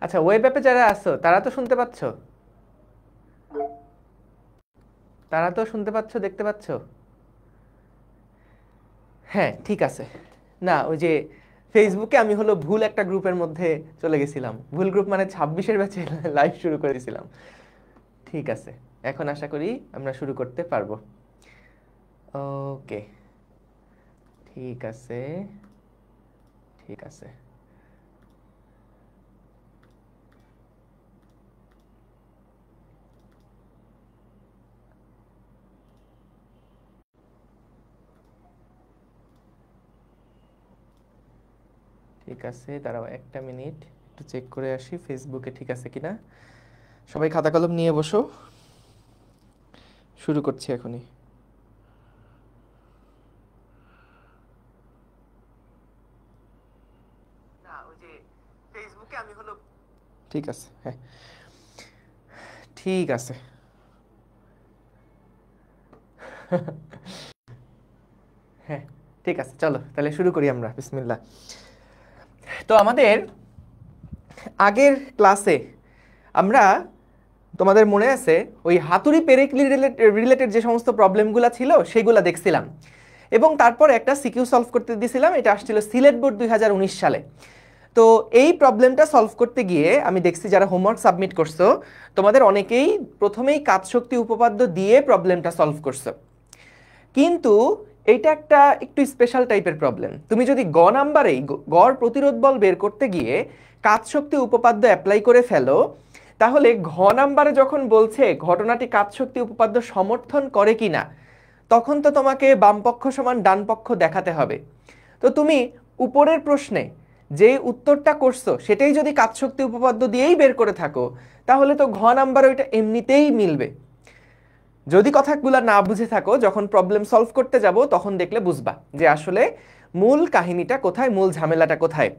আচ্ছা, ওয়েব অ্যাপে যারা আছো তারা তো শুনতে পাচ্ছ? তারা তো শুনতে পাচ্ছ, দেখতে পাচ্ছ? হ্যাঁ, ঠিক আছে। না, ওই যে ফেসবুকে আমি হলো ভুল একটা গ্রুপের মধ্যে চলে গেছিলাম। ভুল গ্রুপ মানে 26-এর ব্যাচে লাইভ শুরু করে দিয়েছিলাম। ঠিক আছে, এখন আশা করি আমরা শুরু করতে পারবো। ওকে, ঠিক আছে, ঠিক আছে। ঠিক আছে, দাঁড়াও একটা মিনিট, একটু চেক করে আসি ফেসবুকে ঠিক আছে কিনা। সবাই খাতা কলম নিয়ে বসো, শুরু করছি এখনই। না, ওই যে ফেসবুকে আমি হলো ঠিক আছে, হ্যাঁ ঠিক আছে। হ্যাঁ, ঠিক আছে, চলো তাহলে শুরু করি আমরা, বিসমিল্লাহ। তো আমাদের আগের ক্লাসে আমরা, তোমাদের মনে আছে, ওই হাতুড়ি পেরেক রিলেটেড যে সমস্ত প্রবলেমগুলো ছিল সেগুলো দেখছিলাম, এবং তারপর একটা সিকিউ সলভ করতে দিয়েছিলাম। এটা আসছিল সিলেট বোর্ড 2019 সালে। তো এই প্রবলেমটা সলভ করতে গিয়ে আমি দেখছি যারা হোমওয়ার্ক সাবমিট করছো তোমাদের অনেকেই প্রথমেই কাজ শক্তি উপপাদ্য দিয়ে প্রবলেমটা সলভ করছো, কিন্তু এইটা একটা একটু স্পেশাল টাইপের প্রবলেম। তুমি যদি গ নাম্বারেই গড় প্রতিরোধ বল বের করতে গিয়ে কাজ শক্তি উপপাদ্য অ্যাপ্লাই করে ফেলো, তাহলে ঘ নাম্বারে যখন বলছে ঘটনাটি কাজ শক্তি উপপাদ্য সমর্থন করে কিনা, তখন তো তোমাকে বামপক্ষ সমান ডান পক্ষ দেখাতে হবে। তো তুমি উপরের প্রশ্নে যে উত্তরটা করছো সেটাই যদি কাজ শক্তি উপপাদ্য দিয়েই বের করে থাকো, তাহলে তো ঘ নাম্বার ওইটা এমনিতেই মিলবে। যদি কথাগুলো না বুঝে থাকো, যখন প্রবলেম সলভ করতে যাব তখন দেখলে বুঝবা যে আসলে মূল কাহিনীটা কোথায়, মূল ঝামেলাটা কোথায়।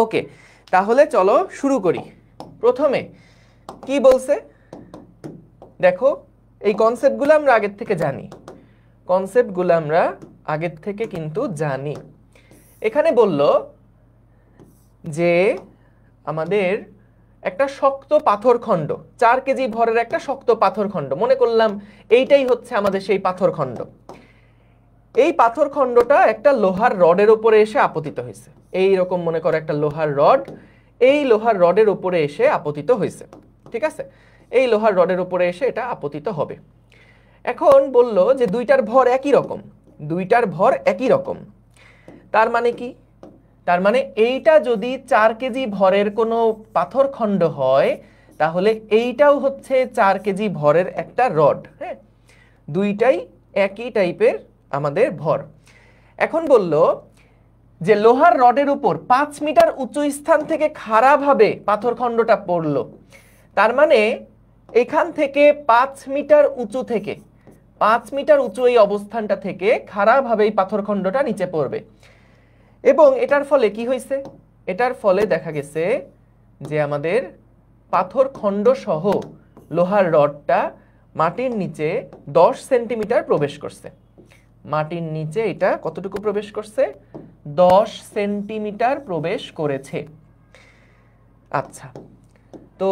ওকে, তাহলে চলো শুরু করি। প্রথমে কি বলছে দেখো, এই কনসেপ্টগুলো আমরা আগের থেকে জানি, কনসেপ্টগুলো আমরা আগের থেকে কিন্তু জানি। এখানে বলল যে আমাদের একটা শক্ত পাথর খণ্ড, 4 কেজি ভরের একটা শক্ত পাথর খণ্ড, মনে করলাম এইটাই হচ্ছে আমাদের সেই পাথর খণ্ড। এই পাথর খণ্ডটা একটা লোহার রডের উপরে এসে আপতিত হয়েছে। এই রকম মনে করো একটা লোহার রড, এই লোহার রডের উপরে এসে আপতিত হয়েছে। ঠিক আছে, এই লোহার রডের উপরে এসে এটা আপতিত হবে। এখন বলল যে দুইটার ভর একই রকম, দুইটার ভর একই রকম। তার মানে কি? তার মানে এইটা যদি 4 কেজি ভরের কোনো পাথর খণ্ড হয়, তাহলে এইটাও হচ্ছে 4 কেজি ভরের একটা রড। হ্যাঁ, দুইটাই একই টাইপের আমাদের ভর। এখন বলল যে লোহার রডের উপর 5 মিটার উঁচু স্থান থেকে খাড়াভাবে পাথর খণ্ডটা পড়লো। তার মানে এখান থেকে 5 মিটার উঁচু থেকে, 5 মিটার উঁচু এই অবস্থানটা থেকে খাড়াভাবে এই পাথর খণ্ডটা নিচে পড়বে। এবং এটার ফলে কি হয়েছে? এটার ফলে দেখা গেছে যে আমাদের পাথর খণ্ড সহ লোহার রডটা মাটির নিচে 10 সেন্টিমিটার প্রবেশ করছে। মাটির নিচে এটা কতটুকু প্রবেশ করছে? 10 সেন্টিমিটার প্রবেশ করেছে। আচ্ছা, তো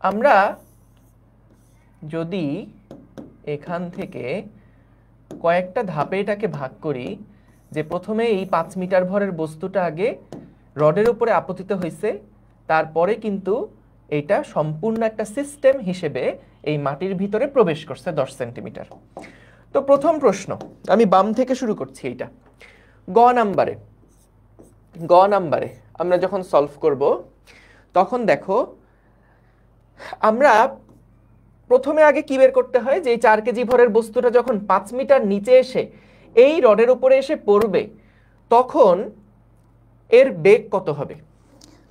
আমরা যদি এখান থেকে কয়েকটা ধাপে এটাকে ভাগ করি, যে প্রথমে এই 5 মিটার ভরের বস্তুটা আগে রডের উপরে আপতিত হয়েছে, তারপরে কিন্তু এটা সম্পূর্ণ একটা সিস্টেম হিসেবে এই মাটির ভিতরে প্রবেশ করছে 10 সেন্টিমিটার। তো প্রথম প্রশ্ন আমি বাম থেকে শুরু করছি। এইটা গ নাম্বারে, গ নাম্বারে আমরা যখন সলভ করব তখন দেখো আমরা প্রথমে আগে কি বের করতে হয়, যে এই 4 কেজি ভরের বস্তুটা যখন 5 মিটার নিচে এসে এই রডের উপরে এসে পড়বে, তখন এর বেগ কত হবে।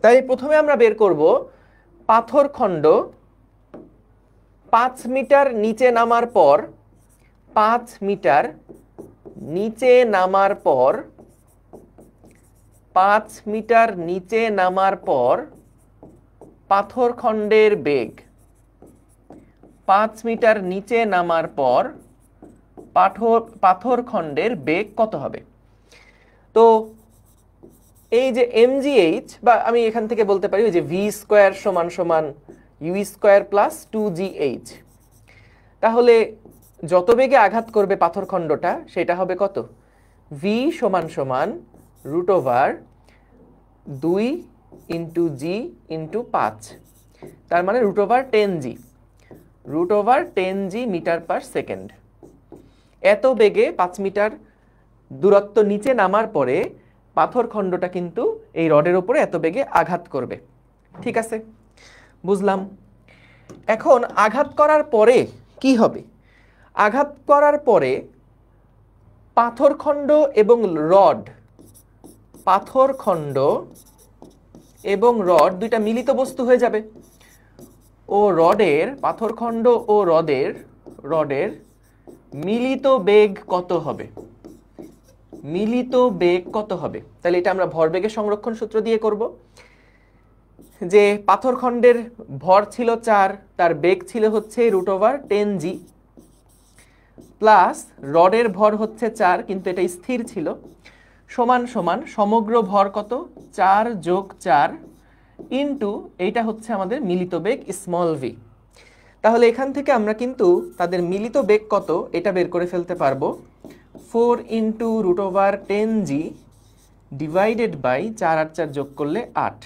তাই প্রথমে আমরা বের করব পাথর খণ্ড 5 মিটার নিচে নামার পর, 5 মিটার নিচে নামার পর, 5 মিটার নিচে নামার পর পাথর খণ্ডের বেগ, 5 মিটার নিচে নামার পর পাথর খণ্ডের বেগ কত হবে। তো এই যে mgh, বা আমি এখান থেকে বলতে পারি যে v স্কয়ার সমান সমান u স্কয়ার প্লাস 2gh। তাহলে যত বেগে আঘাত করবে পাথরখণ্ডটা সেটা হবে কত? v সমান সমান রুট ওভার 2 ইন্টু জি ইন্টু 5, তার মানে root over 10g, root over 10g metre per second. এত বেগে 5 মিটার দূরত্ব নিচে নামার পরে পাথরখণ্ডটা কিন্তু এই রডের উপরে এত বেগে আঘাত করবে। ঠিক আছে, বুঝলাম। এখন আঘাত করার পরে কি হবে? আঘাত করার পরে পাথরখণ্ড এবং রড, পাথরখণ্ড এবং রড দুইটা মিলিত বস্তু হয়ে যাবে। ও রডের, পাথরখণ্ড ও রডের মিলিত বেগ কত হবে? মিলিত বেগ কত হবে? তাহলে এটা আমরা ভরবেগের সংরক্ষণ সূত্র দিয়ে করব। যে পাথরখণ্ডের ভর ছিল 4, তার বেগ ছিল হচ্ছে রুট ওভার 10g, প্লাস রডের ভর হচ্ছে 4 কিন্তু এটা স্থির ছিল, সমান সমান সমগ্র ভর কত? 4 যোগ 4 ইন্টু এইটা হচ্ছে আমাদের মিলিত বেগ স্মল ভি। তাহলে এখান থেকে আমরা কিন্তু তাদের মিলিত বেগ কত এটা বের করে ফেলতে পারবো। 4 into root over 10g divided by 4 আর 4 যোগ করলে 8।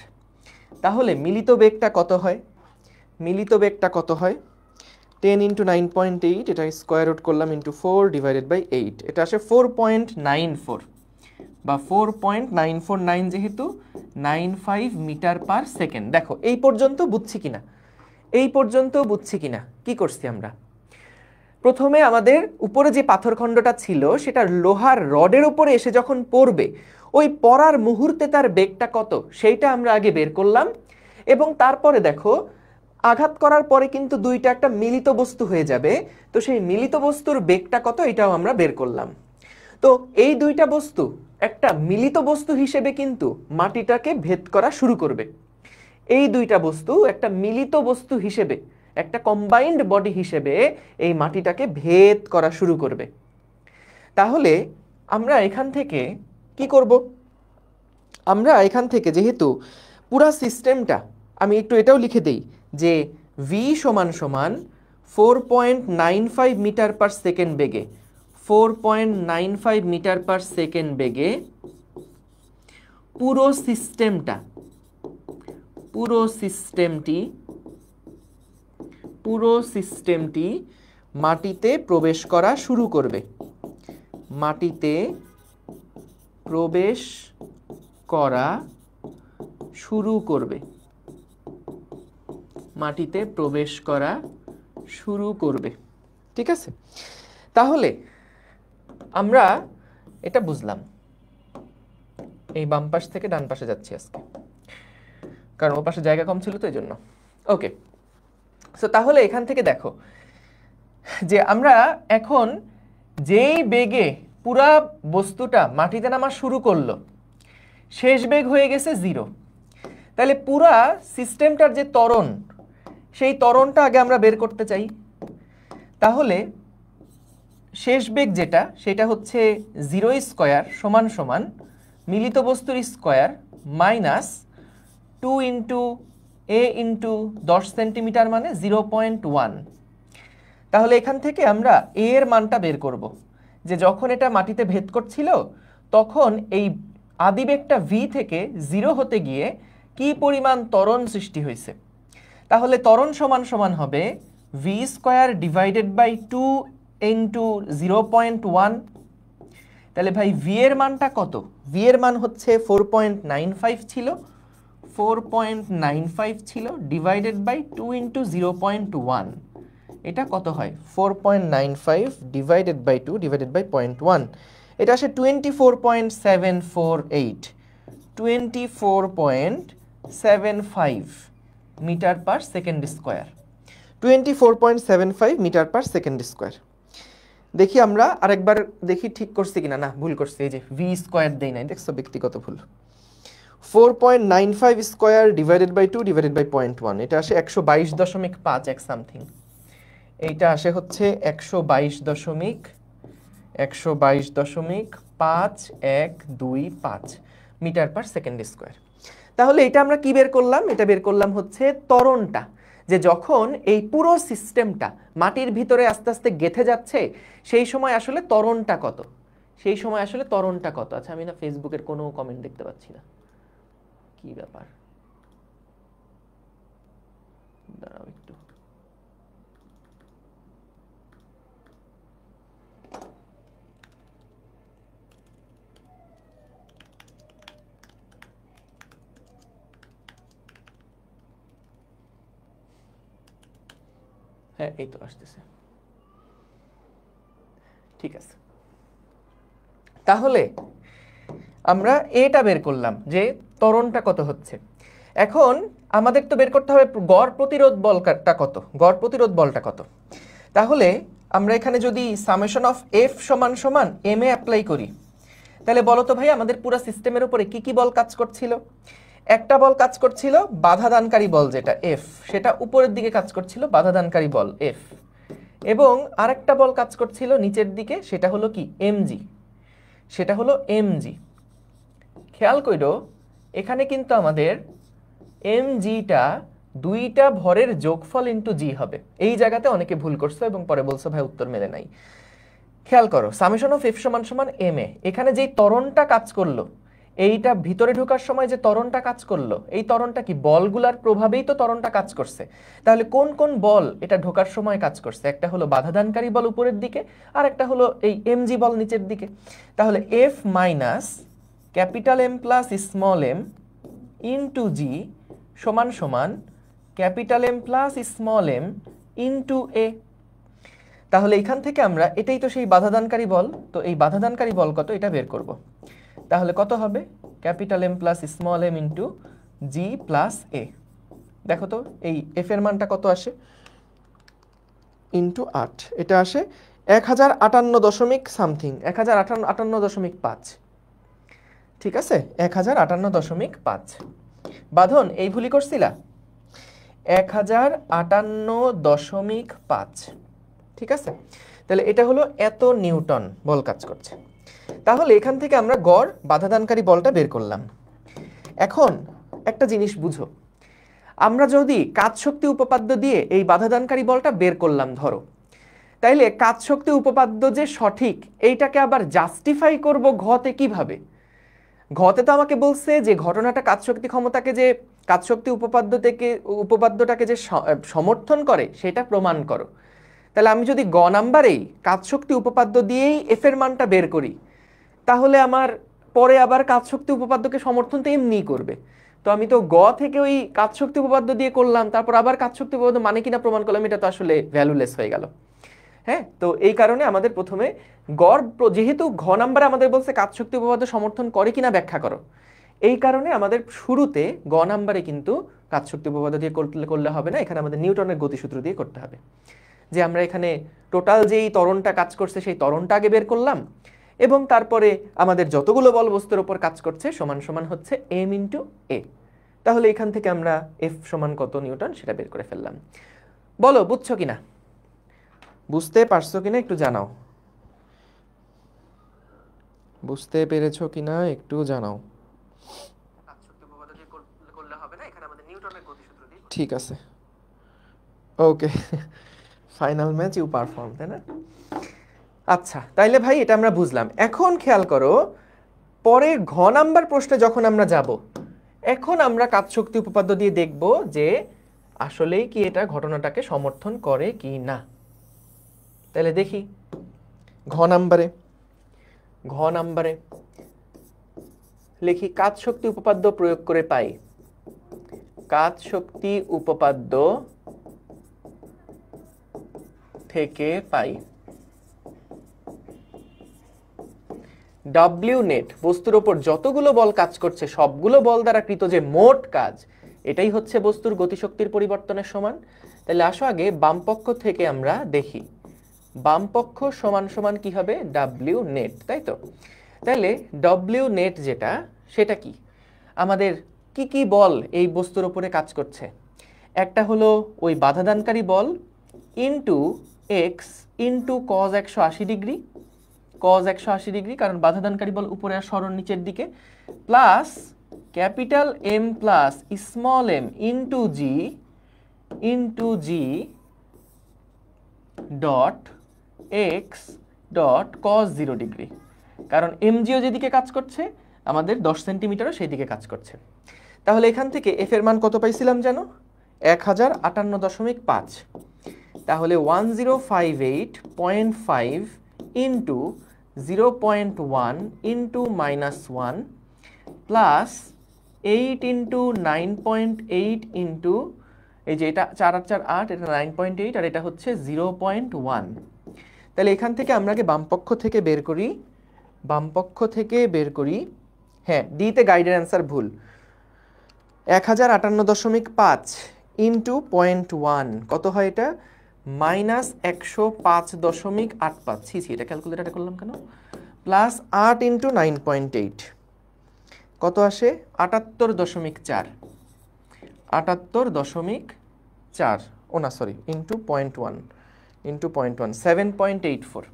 তাহলে মিলিত বেগটা কত হয়? মিলিত বেগটা কত হয়? 10 ইন্টু 9.8, এটা স্কোয়ার রুট করলাম ইন্টু 4 ডিভাইডেড বাই 8, এটা আসে 4.94 বা 4.949, যেহেতু 95 মিটার পার সেকেন্ড। দেখো এই পর্যন্ত বুঝছি কিনা? এই পর্যন্ত বুঝছি কিনা? কি করছি আমরা? প্রথমে আমাদের উপরে যে পাথরখণ্ডটা ছিল সেটা লোহার রডের উপরে এসে যখন পড়বে, ওই পড়ার মুহূর্তে তার বেগটা কত সেইটা আমরা আগে বের করলাম। এবং তারপরে দেখো আঘাত করার পরে কিন্তু দুইটা একটা মিলিত বস্তু হয়ে যাবে, তো সেই মিলিত বস্তুর বেগটা কত এটাও আমরা বের করলাম। তো এই দুইটা বস্তু একটা মিলিত বস্তু হিসেবে কিন্তু মাটিটাকে ভেদ করা শুরু করবে। এই দুইটা বস্তু একটা মিলিত বস্তু হিসেবে, একটা কম্বাইন্ড বডি হিসেবে এই মাটিটাকে ভেদ করা শুরু করবে। তাহলে আমরা এখান থেকে কি করব? আমরা এখান থেকে যেহেতু পুরা সিস্টেমটা, আমি একটু এটাও লিখে দেই যে v সমান সমান 4.95 মিটার পার সেকেন্ড বেগে, 4.95 মিটার পার সেকেন্ড বেগে পুরো সিস্টেমটি মাটিতে প্রবেশ করা শুরু করবে। মাটিতে প্রবেশ করা শুরু করবে। মাটিতে প্রবেশ করা শুরু করবে। ঠিক আছে, তাহলে আমরা এটা বুঝলাম। এই বাম পাশ থেকে ডান পাশে যাচ্ছি আজকে, কারণ ও পাশে জায়গা কম ছিল তো এই জন্য। ওকে, সো তাহলে এখান থেকে দেখো যে আমরা এখন যেই বেগে পুরা বস্তুটা মাটিতে নামা শুরু করলো, শেষ বেগ হয়ে গেছে 0। তাহলে পুরা সিস্টেমটার যে ত্বরণ, সেই ত্বরণটা আগে আমরা বের করতে চাই। তাহলে শেষ বেগ যেটা, সেটা হচ্ছে 0 স্কয়ার সমান সমান মিলিত বস্তুর square minus 2 into a into 10 centimetre মানে 0.1। তাহলে এখান থেকে আমরা a এর মানটা বের করব, যে যখন এটা মাটিতে ভেদ করছিল তখন এই আদিবেগটা v থেকে 0 হতে গিয়ে কি পরিমাণ ত্বরণ সৃষ্টি হয়েছে। তাহলে ত্বরণ সমান সমান হবে v square divided by 2 into 0.1। তাহলে ভাই v এর মানটা কত? v এর মান হচ্ছে 4.95 ছিল, 4.95 ছিল ডিভাইডেড বাই 2 ইন্টু 0.1। এটা কত হয়? 4.95 ডিভাইডেড বাই 2 ডিভাইডেড বাই 0.1, এটা আসে 24.748, 24.75 metre per second square, 24.75 metre per second square. দেখি আমরা আরেকবার দেখি ঠিক করছি কিনা। না, ভুল করছি, এই যে ভি স্কোয়ার দেই নাই, দেখছো ব্যক্তিগত ভুল। 4.95 square divided by 2 divided by 0.1, এটা আসে 122.5 এক সামথিং। এইটা আসে হচ্ছে 122.5125 মিটার পার সেকেন্ড স্কোয়ার। তাহলে এটা আমরা কি বের করলাম? এটা বের করলাম হচ্ছে ত্বরণটা, যে যখন এই পুরো সিস্টেমটা মাটির ভিতরে আস্তে আস্তে গেঁথে যাচ্ছে সেই সময় আসলে ত্বরণটা কত, সেই সময় আসলে ত্বরণটা কত। আচ্ছা, আমি না ফেসবুকের কোনো কমেন্ট দেখতে পাচ্ছি না, কি ব্যাপার, দাঁড়াও একটু। হ্যাঁ, এই তো আসতেছে, ঠিক আছে। তাহলে আমরা এটা বের করলাম যে ত্বরণটা কত হচ্ছে। এখন আমাদের তো বের করতে হবে গড় প্রতিরোধ বলটা কত, গড় প্রতিরোধ বলটা কত। তাহলে আমরা এখানে যদি সামেশন অফ এফ সমান সমান এম এ অ্যাপ্লাই করি, তাহলে বলো তো ভাই আমাদের পুরো সিস্টেমের উপরে কি কি বল কাজ করছিল? একটা বল কাজ করছিল বাধাদানকারী বল যেটা এফ, সেটা উপরের দিকে কাজ করছিল বাধাদানকারী বল এফ, এবং আরেকটা বল কাজ করছিল নিচের দিকে, সেটা হলো কি এমজি, সেটা হলো এমজি। খেয়াল করো এখানে কিন্তু আমাদের এমজিটা দুইটা ভরের যোগফল ইন্টু জি হবে। এই জায়গাতে অনেকে ভুল করছো এবং পরে বলছো ভাই উত্তর মেলে নাই। খেয়াল করো সামেশন অফ এফ সমান সমান এম এ, এখানে যেই ত্বরণটা কাজ করলো, এইটা ভিতরে ঢোকার সময় যে ত্বরণটা কাজ করলো, এই ত্বরণটা কি বলগুলার প্রভাবেই তো ত্বরণটা কাজ করছে। তাহলে কোন কোন বল এটা ঢোকার সময় কাজ করছে? একটা হলো বাধাদানকারী বল উপরের দিকে, আর একটা হলো এই এমজি বল নিচের দিকে। তাহলে F minus capital M plus small M into G সমান সমান capital M plus small M into A. তাহলে এখান থেকে আমরা, এটাই তো সেই বাধাদানকারী বল, তো এই বাধাদানকারী বল কত এটা বের করব। তাহলে কত হবে? Capital M plus small M into G plus A. দেখো তো এই এফ এর মানটা কত আসে, ইন্টু 8, এটা আসে 1058 দশমিক সামথিং, 1058.5। ঠিক আছে, 1058.5। বাঁধন এই ভুলই করছিলা, 1058.5। ঠিক আছে, তাহলে এটা হলো এত নিউটন বল কাজ করছে। তাহলে এখান থেকে আমরা গড় বাধাদানকারী বলটা বের করলাম। এখন একটা জিনিস বুঝো, আমরা যদি কাজ শক্তি উপপাদ্য দিয়ে এই বাধাদানকারী বলটা বের করলাম ধরো, তাইলে কাজ শক্তি উপপাদ্য যে সঠিক এইটাকে আবার জাস্টিফাই করব ঘতে কিভাবে? ঘতে তো আমাকে বলছে যে ঘটনাটা কাজ শক্তি ক্ষমতাকে, যে কাজ শক্তি উপপাদ্যটাকে যে সমর্থন করে সেটা প্রমাণ করো। তাহলে আমি যদি গ নাম্বারেই কাজ শক্তি উপপাদ্য দিয়েই এফ এর মানটা বের করি, তাহলে আমার পরে আবার কাজ শক্তি উপপাদ্যকে সমর্থন তো এমনিই করবে। তো আমি তো গ থেকে ওই কাজ শক্তি উপপাদ্য দিয়ে করলাম, তারপর আবার কাজ শক্তি উপপাদ্য মানে কিনা প্রমাণ করলাম, এটা তো আসলে ভ্যালুলেস হয়ে গেল। হ্যাঁ, তো এই কারণে আমাদের প্রথমে গড়, যেহেতু ঘ নাম্বারে আমাদের বলছে কাজ শক্তি উপপাদ্য সমর্থন করে কিনা ব্যাখ্যা করো, এই কারণে আমাদের শুরুতে গ নাম্বারে কিন্তু কাজ শক্তি উপপাদ্য দিয়ে করলে হবে না, এখানে আমাদের নিউটনের গতিসূত্র দিয়ে করতে হবে। যে আমরা এখানে টোটাল যেই ত্বরণটা কাজ করছে সেই ত্বরণটা আগে বের করলাম, এবং তারপরে আমাদের যতগুলো বল বস্তুর উপর কাজ করছে সমান সমান হচ্ছে এম ইন্টু এ। তাহলে এখান থেকে আমরা এফ সমান কত নিউটন সেটা বের করে ফেললাম। বলো বুঝছো কিনা, বুঝতে পারছো কিনা একটু জানাও, বুঝতে পেরেছো কিনা একটু জানাও। ঠিক আছে, ওকে, ফাইনাল ম্যাচ ইউ পারফর্ম, তাই না? আচ্ছা, তাইলে ভাই এটা আমরা বুঝলাম। এখন খেয়াল করো পরে ঘ নাম্বার প্রশ্নে যখন আমরা যাব, এখন আমরা কাজ শক্তি উপপাদ্য দিয়ে দেখব যে আসলেই কি এটা ঘটনাটাকে সমর্থন করে কি না। তাহলে দেখি ঘ নাম্বারে লিখি কাজ শক্তি উপপাদ্য প্রয়োগ করে পাই, কাজ শক্তি উপপাদ্য থেকে পাই ডাব্লিউ নেট, বস্তুর ওপর যতগুলো বল কাজ করছে সবগুলো বল দ্বারা কৃত যে মোট কাজ, এটাই হচ্ছে বস্তুর গতিশক্তির পরিবর্তনের সমান। তাহলে আসো আগে বাম পক্ষ থেকে আমরা দেখি, বাম পক্ষ সমান সমান কি হবে? ডাব্লিউ নেট, তাই তো? তাহলে ডাব্লিউ নেট যেটা, সেটা কি? আমাদের কি কি বল এই বস্তুর উপরে কাজ করছে? একটা হলো ওই বাধাদানকারী বল into X into cos 180 degree, cos 180 degree, কারণ বাধাদানকারী বল উপরে আর সরণ নিচের দিকে, plus capital M plus small M into G dot X dot cos 0 degree, কারণ এমজিও যেদিকে কাজ করছে আমাদের 10 সেন্টিমিটারও সেই দিকে কাজ করছে। তাহলে এখান থেকে এফ এর মান কত পাইছিলাম যেন? 1058.5। তাহলে 1058.5 into 0.1 into -1 plus 8 into 9.8 into, এই যে এটা 4 আর 4 8, এটা 9.8 আর এটা হচ্ছে 0.1। তাহলে এখান থেকে আমরা আগে বামপক্ষ থেকে বের করি, হ্যাঁ ডিতে গাইডের অ্যান্সার ভুল। 1058.5 ইন্টু 0.1 কত হয় এটা? -105.85। ছি এটা ক্যালকুলেটারে করলাম কেন? প্লাস 8 ইন্টু 9.8 কত আসে? 78.4। 78.4, ও না সরি, ইন্টু 0.1 7.84।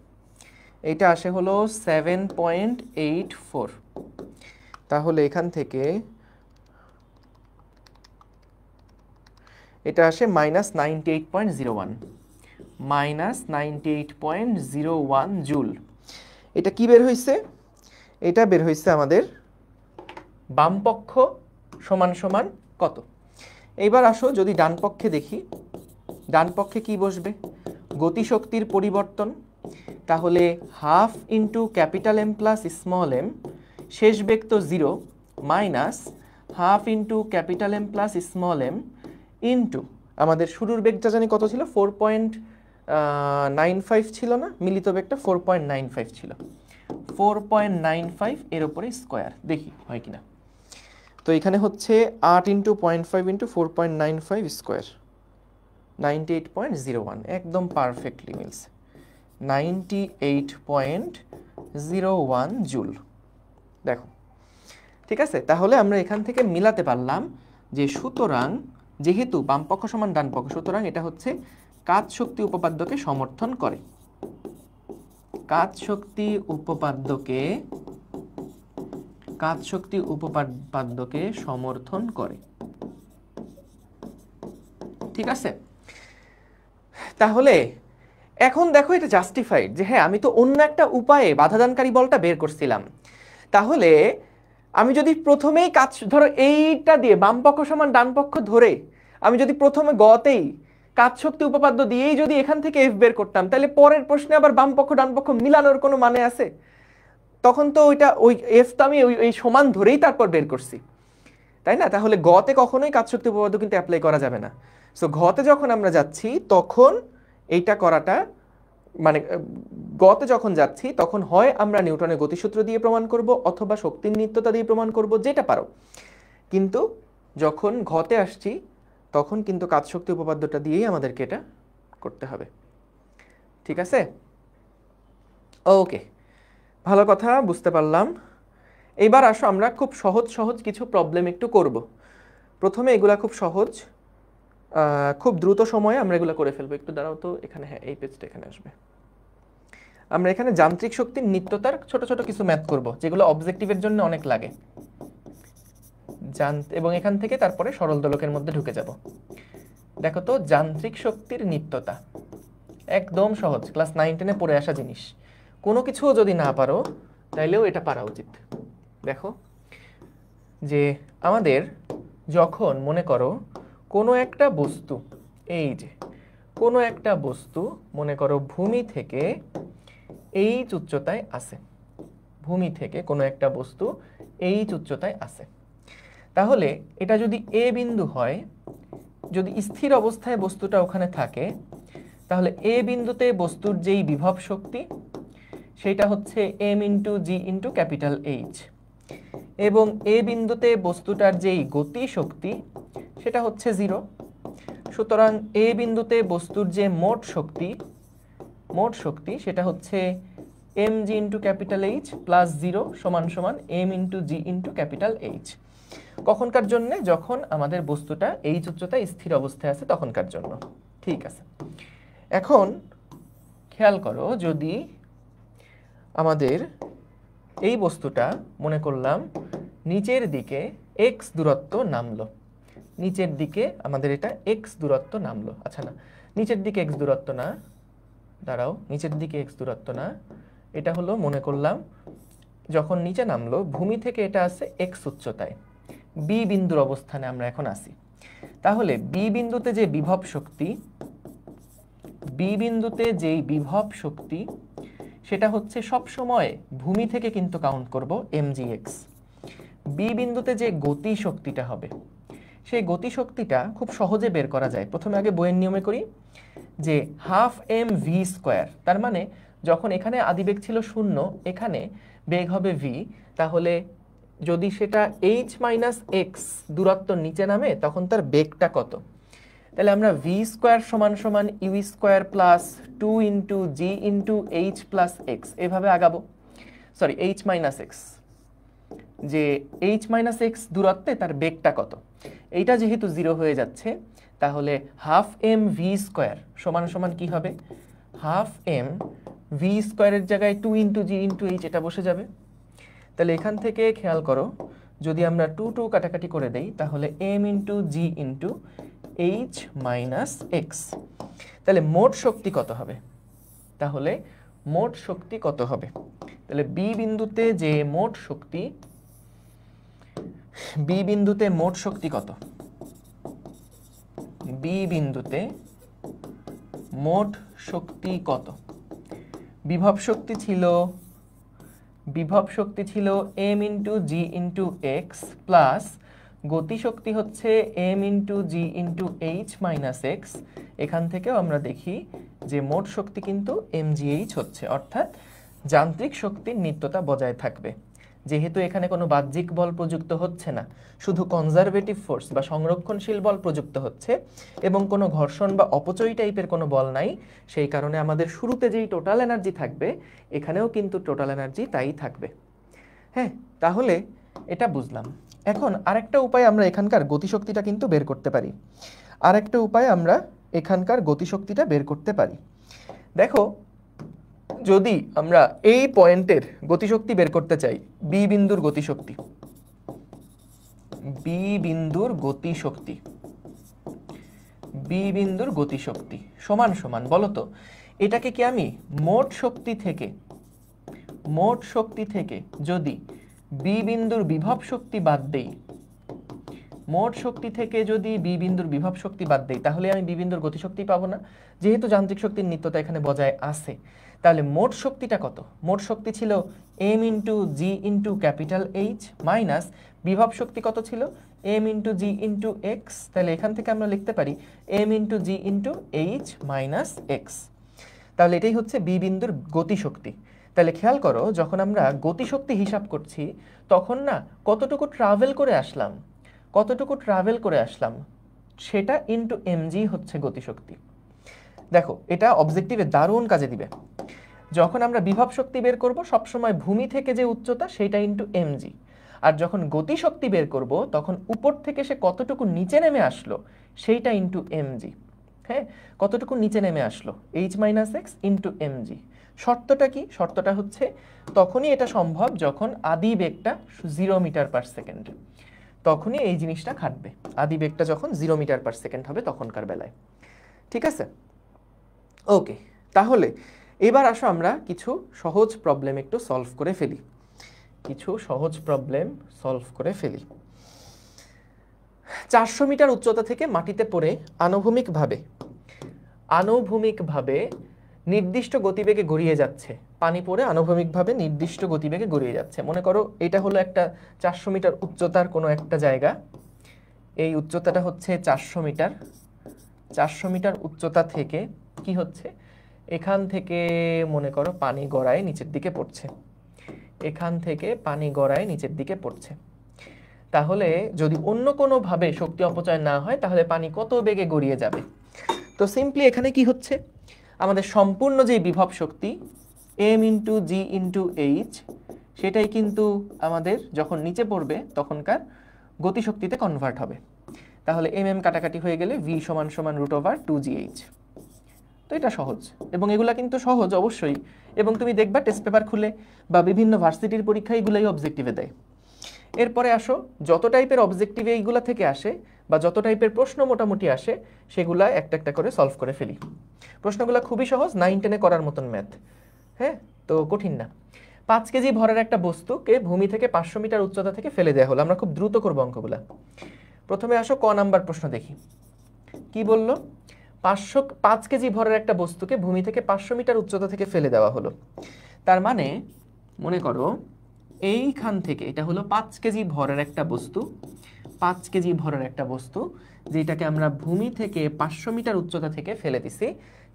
এইটা আসে হলো 7.84। তাহলে এখান থেকে এটা আসে -98.01 -98.01 জুল। এটা কি বের হইছে? এটা বের হইছে আমাদের বামপক্ষ সমান সমান কত। এইবার আসো যদি ডান পক্ষে দেখি, ডান পক্ষে কি বসবে? গতিশক্তির পরিবর্তন। তাহলে half into capital M plus small m, শেষ বেগ তো 0, minus half into capital M plus small M into আমাদের শুরুর বেগটা জানি কত ছিল? 4.95 ছিল না? মিলিত বেগটা 4.95 ছিল। 4.95 এর উপরে স্কোয়ার, দেখি হয় কিনা। তো এখানে হচ্ছে 8 ইন্টু 0.5 ইন্টু 4.95 স্কোয়ার, 98.01, একদম পারফেক্টলি মিলছে। 98.01 জুল। দেখো ঠিক আছে, তাহলে আমরা এখান থেকে মিলাতে পারলাম যে সুতরাং যেহেতু বামপক্ষ সমান ডান পক্ষ, সুতরাং এটা হচ্ছে কাজ শক্তি উপপাদ্যকে সমর্থন করে। কাজ শক্তি উপপাদ্যকে সমর্থন করে। ঠিক আছে, তাহলে এখন দেখো এটা জাস্টিফাইড যে হ্যাঁ আমি তো অন্য একটা উপায়ে বাধাদানকারী বলটা বের করছিলাম। তাহলে আমি যদি প্রথমেই কাজ, ধরো এইটা দিয়ে বামপক্ষ সমান ডান পক্ষ ধরে আমি যদি প্রথমে গতেই কাজ শক্তি উপপাদ্য দিয়েই যদি এখান থেকে এফ বের করতাম, তাহলে পরের প্রশ্নে আবার বামপক্ষ ডান পক্ষ মিলানোর কোনো মানে আছে? তখন তো ওই এফ তো আমি ওই সমান ধরেই তারপর বের করছি, তাই না? তাহলে গতে কখনোই কাজ শক্তি উপপাদ্য কিন্তু অ্যাপ্লাই করা যাবে না। সো ঘতে যখন আমরা যাচ্ছি তখন এইটা করাটা, মানে গতে যখন যাচ্ছি তখন হয় আমরা নিউটনের গতিসূত্র দিয়ে প্রমাণ করব অথবা শক্তির নিত্যতা দিয়ে প্রমাণ করব, যেটা পারো। কিন্তু যখন ঘতে আসছি তখন কিন্তু কাজ শক্তি উপপাদ্যটা দিয়েই আমাদেরকে এটা করতে হবে। ঠিক আছে, ওকে, ভালো কথা, বুঝতে পারলাম। এইবার আসো আমরা খুব সহজ কিছু প্রবলেম একটু করব। প্রথমে এগুলা খুব সহজ, খুব দ্রুত সময়ে আমরা এগুলো করে ফেলবো। একটু দাঁড়াও তো, এখানে হ্যাঁ এই পেজটা এখানে আসবে। আমরা এখানে যান্ত্রিক শক্তির নিত্যতার ছোট ছোট কিছু ম্যাথ করব যেগুলো অবজেক্টিভের জন্য অনেক লাগে, এবং এখান থেকে তারপরে সরল দোলকের মধ্যে ঢুকে যাব। দেখো তো, যান্ত্রিক শক্তির নিত্যতা একদম সহজ, ক্লাস 9-10-এ পড়ে আসা জিনিস। কোনো কিছু যদি না পারো তাইলেও এটা পারা উচিত। দেখো যে আমাদের যখন মনে করো কোনো একটা বস্তু, এই যে কোনো একটা বস্তু মনে করো ভূমি থেকে এই উচ্চতায় আছে, ভূমি থেকে কোনো একটা বস্তু এই উচ্চতায় আছে, তাহলে এটা যদি এ বিন্দু হয়, যদি স্থির অবস্থায় বস্তুটা ওখানে থাকে, তাহলে এ বিন্দুতে বস্তুর যেই বিভব শক্তি সেটা হচ্ছে এম ইন্টু জি ইন্টু ক্যাপিটাল এইচ, এবং এ বিন্দুতে বস্তুটার যেই গতি শক্তি সেটা হচ্ছে 0। সুতরাং এ বিন্দুতে বস্তুর যে মোট শক্তি সেটা হচ্ছে m g into capital H plus 0 সমান সমান এম ইন্টু জি ইন্টু ক্যাপিটাল এইচ। কখনকার জন্য? যখন আমাদের বস্তুটা এই উচ্চতায় স্থির অবস্থায় আছে তখনকার জন্য। ঠিক আছে, এখন খেয়াল করো, যদি আমাদের এই বস্তুটা মনে করলাম নিচের দিকে এক্স দূরত্ব নামলো, নিচের দিকে আমাদের এটা এক্স দূরত্ব নামলো। আচ্ছা না, নিচের দিকে এক্স দূরত্ব না, দাঁড়াও, নিচের দিকে এক্স দূরত্ব না, এটা হলো মনে করলাম যখন নিচে নামলো ভূমি থেকে এটা আছে এক্স উচ্চতায়, বি বিন্দুর অবস্থানে আমরা এখন আসি। তাহলে বি বিন্দুতে যে বিভব শক্তি, বি বিন্দুতে যেই বিভব শক্তি সেটা হচ্ছে সব সময় ভূমি থেকে কিন্তু কাউন্ট করব mgx। বি বিন্দুতে যে গতি শক্তিটা হবে সেই গতি শক্তিটা খুব সহজে বের করা যায়। প্রথমে আগে বইয়ের নিয়মে করি যে হাফ এম ভি স্কোয়ার, তার মানে যখন এখানে আদিবেগ ছিল 0, এখানে বেগ হবে v, তাহলে যদি সেটা h মাইনাস এক্স দূরত্ব নিচে নামে তখন তার বেগটা কত? তাহলে আমরা ভি স্কোয়ার সমান সমান ইউ স্কোয়ার প্লাস 2 ইন্টু জি ইন্টু এইচ প্লাস এক্স এভাবে আগাবো, সরি এইচ মাইনাস এক্স, যে এইচ মাইনাস এক্স দূরত্বে তার বেগটা কত। এইটা যেহেতু 0 হয়ে যাচ্ছে তাহলে হাফ এম ভি স্কোয়ার সমান সমান কি হবে? হাফ এম ভি স্কোয়ারের জায়গায় 2 ইন্টু জি ইন্টু এইচ এটা বসে যাবে। তাহলে এখান থেকে খেয়াল করো, যদি আমরা 2 2 কাটাকাটি করে দেই তাহলে এম ইন্টু জি ইন্টু এইচ মাইনাস এক্স। তাহলে মোট শক্তি কত হবে? তাহলে মোট শক্তি কত হবে? তাহলে বি বিন্দুতে যে মোট শক্তি, বি বিন্দুতে মোট শক্তি কত? বি বিন্দুতে মোট শক্তি কত? বিভব শক্তি ছিল এম ইন্টু জি ইন্টু এক্স প্লাস গতি শক্তি হচ্ছে এম ইন্টু জি ইন্টু এইচ মাইনাস এক্স। এখান থেকেও আমরা দেখি যে মোট শক্তি কিন্তু mgh হচ্ছে, অর্থাৎ যান্ত্রিক শক্তির নিত্যতা বজায় থাকবে। যেহেতু এখানে কোনো বাহ্যিক বল প্রযুক্ত হচ্ছে না, শুধু কনজারভেটিভ ফোর্স বা সংরক্ষণশীল বল প্রযুক্ত হচ্ছে এবং কোনো ঘর্ষণ বা অপচয় টাইপের কোনো বল নাই, সেই কারণে আমাদের শুরুতে যেই টোটাল এনার্জি থাকবে এখানেও কিন্তু টোটাল এনার্জি তাই থাকবে। হ্যাঁ, তাহলে এটা বুঝলাম। এখন আরেকটা উপায় আমরা এখানকার গতিশক্তিটা কিন্তু বের করতে পারি। আরেকটা উপায় আমরা এখানকার গতিশক্তিটা বের করতে পারি। দেখো, যদি আমরা এই পয়েন্টের গতিশক্তি বের করতে চাই, বি বিন্দুর গতিশক্তি, বি বিন্দুর গতিশক্তি, বি বিন্দুর গতিশক্তি সমান সমান, বলতো এটাকে কি আমি মোট শক্তি থেকে যদি বি বিন্দুর বিভব শক্তি বাদ দেই, মোট শক্তি থেকে যদি বি বিন্দুর বিভব শক্তি বাদ দেই তাহলে আমি বি বিন্দুর গতিশক্তি পাবো না, যেহেতু যান্ত্রিক শক্তির নিত্যতা এখানে বজায় আছে। তাহলে মোট শক্তিটা কত? মোট শক্তি ছিল এম ইন্টু জি ইন্টু ক্যাপিটাল এইচ মাইনাস বিভব শক্তি কত ছিল? এম ইন্টু জি ইন্টু এক্স। তাহলে এখান থেকে আমরা লিখতে পারি এম ইন্টু জি ইন্টু এইচ মাইনাস এক্স। তাহলে এটাই হচ্ছে বি বিন্দুর গতিশক্তি। তাহলে খেয়াল করো, যখন আমরা গতিশক্তি হিসাব করছি তখন না কতটুকু ট্রাভেল করে আসলাম সেটা ইন্টু এমজি হচ্ছে গতিশক্তি। দেখো, এটা অবজেক্টিভে দারুণ কাজে দিবে। যখন আমরা বিভব শক্তি বের করব সবসময় ভূমি থেকে যে উচ্চতা সেটা ইন্টু এমজি, আর যখন গতিশক্তি বের করব তখন উপর থেকে সে কতটুকু নিচে নেমে আসলো সেইটা ইন্টু এমজি। হ্যাঁ, কতটুকু নিচে নেমে আসলো H minus x into MG. শর্তটা কি? শর্তটা হচ্ছে তখনই এটা সম্ভব যখন আদি বেগটা 0 মিটার পার সেকেন্ড, তখনই এই জিনিসটা খাটবে। আদি বেগটা যখন 0 মিটার পার সেকেন্ড হবে তখনকার বেলায়। ঠিক আছে, ওকে। তাহলে এবার আসো আমরা কিছু সহজ প্রবলেম একটু সলভ করে ফেলি। 400 মিটার উচ্চতা থেকে মাটিতে পড়ে আনুভূমিকভাবে নির্দিষ্ট গতিবেগে গড়িয়ে যাচ্ছে, পানি পড়ে আনুভূমিকভাবে নির্দিষ্ট গতিবেগে গড়িয়ে যাচ্ছে। মনে করো এটা হলো একটা 400 মিটার উচ্চতার কোনো একটা জায়গা, এই উচ্চতাটা হচ্ছে 400 মিটার। 400 মিটার উচ্চতা থেকে কি হচ্ছে, এখান থেকে মনে করো পানি গড়ায় নিচের দিকে পড়ছে, এখান থেকে পানি গড়ায় নিচের দিকে পড়ছে। তাহলে যদি অন্য কোনোভাবে শক্তি অপচয় না হয় তাহলে পানি কত বেগে গড়িয়ে যাবে? তো সিম্পলি এখানে কি হচ্ছে, আমাদের সম্পূর্ণ যে বিভব শক্তি এম ইন্টু জি ইন্টু এইচ সেটাই কিন্তু আমাদের যখন নিচে পড়বে তখনকার গতিশক্তিতে কনভার্ট হবে। তাহলে এম এম কাটাকাটি হয়ে গেলে ভি সমান সমান √2gh। তো এটা সহজ, এবং এগুলা কিন্তু সহজ অবশ্যই, এবং তুমি দেখবা টেস্ট পেপার খুলে বা বিভিন্ন ভার্সিটির পরীক্ষা এগুলাই অবজেক্টিভে দেয়। এরপরে আসো, যত টাইপের অবজেক্টিভ এইগুলা থেকে আসে বা যত টাইপের প্রশ্ন মোটামুটি আসে সেগুলা একটা একটা করে সলভ করে ফেলি। প্রশ্নগুলো খুবই সহজ, 9-10-এ করার মতন ম্যাথ। হ্যাঁ, তো কঠিন না। 5 কেজি ভরের একটা বস্তুকে ভূমি থেকে 500 মিটার উচ্চতা থেকে ফেলে দেওয়া হলো। আমরা খুব দ্রুত করবো অঙ্কগুলা। প্রথমে আসো ক নাম্বার প্রশ্ন দেখি কি বললো। 5 কেজি ভরের একটা বস্তুকে ভূমি থেকে 500 মিটার উচ্চতা থেকে ফেলে দেওয়া হলো। তার মানে মনে করো এইখান থেকে, এটা হলো 5 কেজি ভরের একটা বস্তু, 5 কেজি ভরের একটা বস্তু যেটাকে আমরা ভূমি থেকে 500 মিটার উচ্চতা থেকে ফেলে দিছি।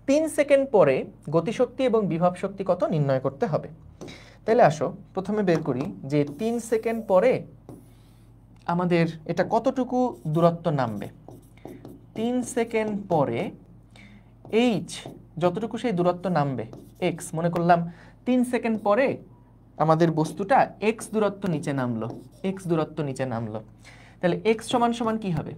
3 সেকেন্ড পরে গতিশক্তি এবং বিভব শক্তি কত নির্ণয় করতে হবে। তাহলে আসো প্রথমে বের করি যে 3 সেকেন্ড পরে আমাদের এটা কতটুকু দূরত্ব নামবে। 3 সেকেন্ড পরে এইচ যতটুকু সেই দূরত্ব নামবে, এক্স মনে করলাম 3 সেকেন্ড পরে আমাদের বস্তুটা এক্স দূরত্ব নিচে নামলো, এক্স দূরত্ব নিচে নামলো। তাহলে এক্স সমান সমান কি হবে,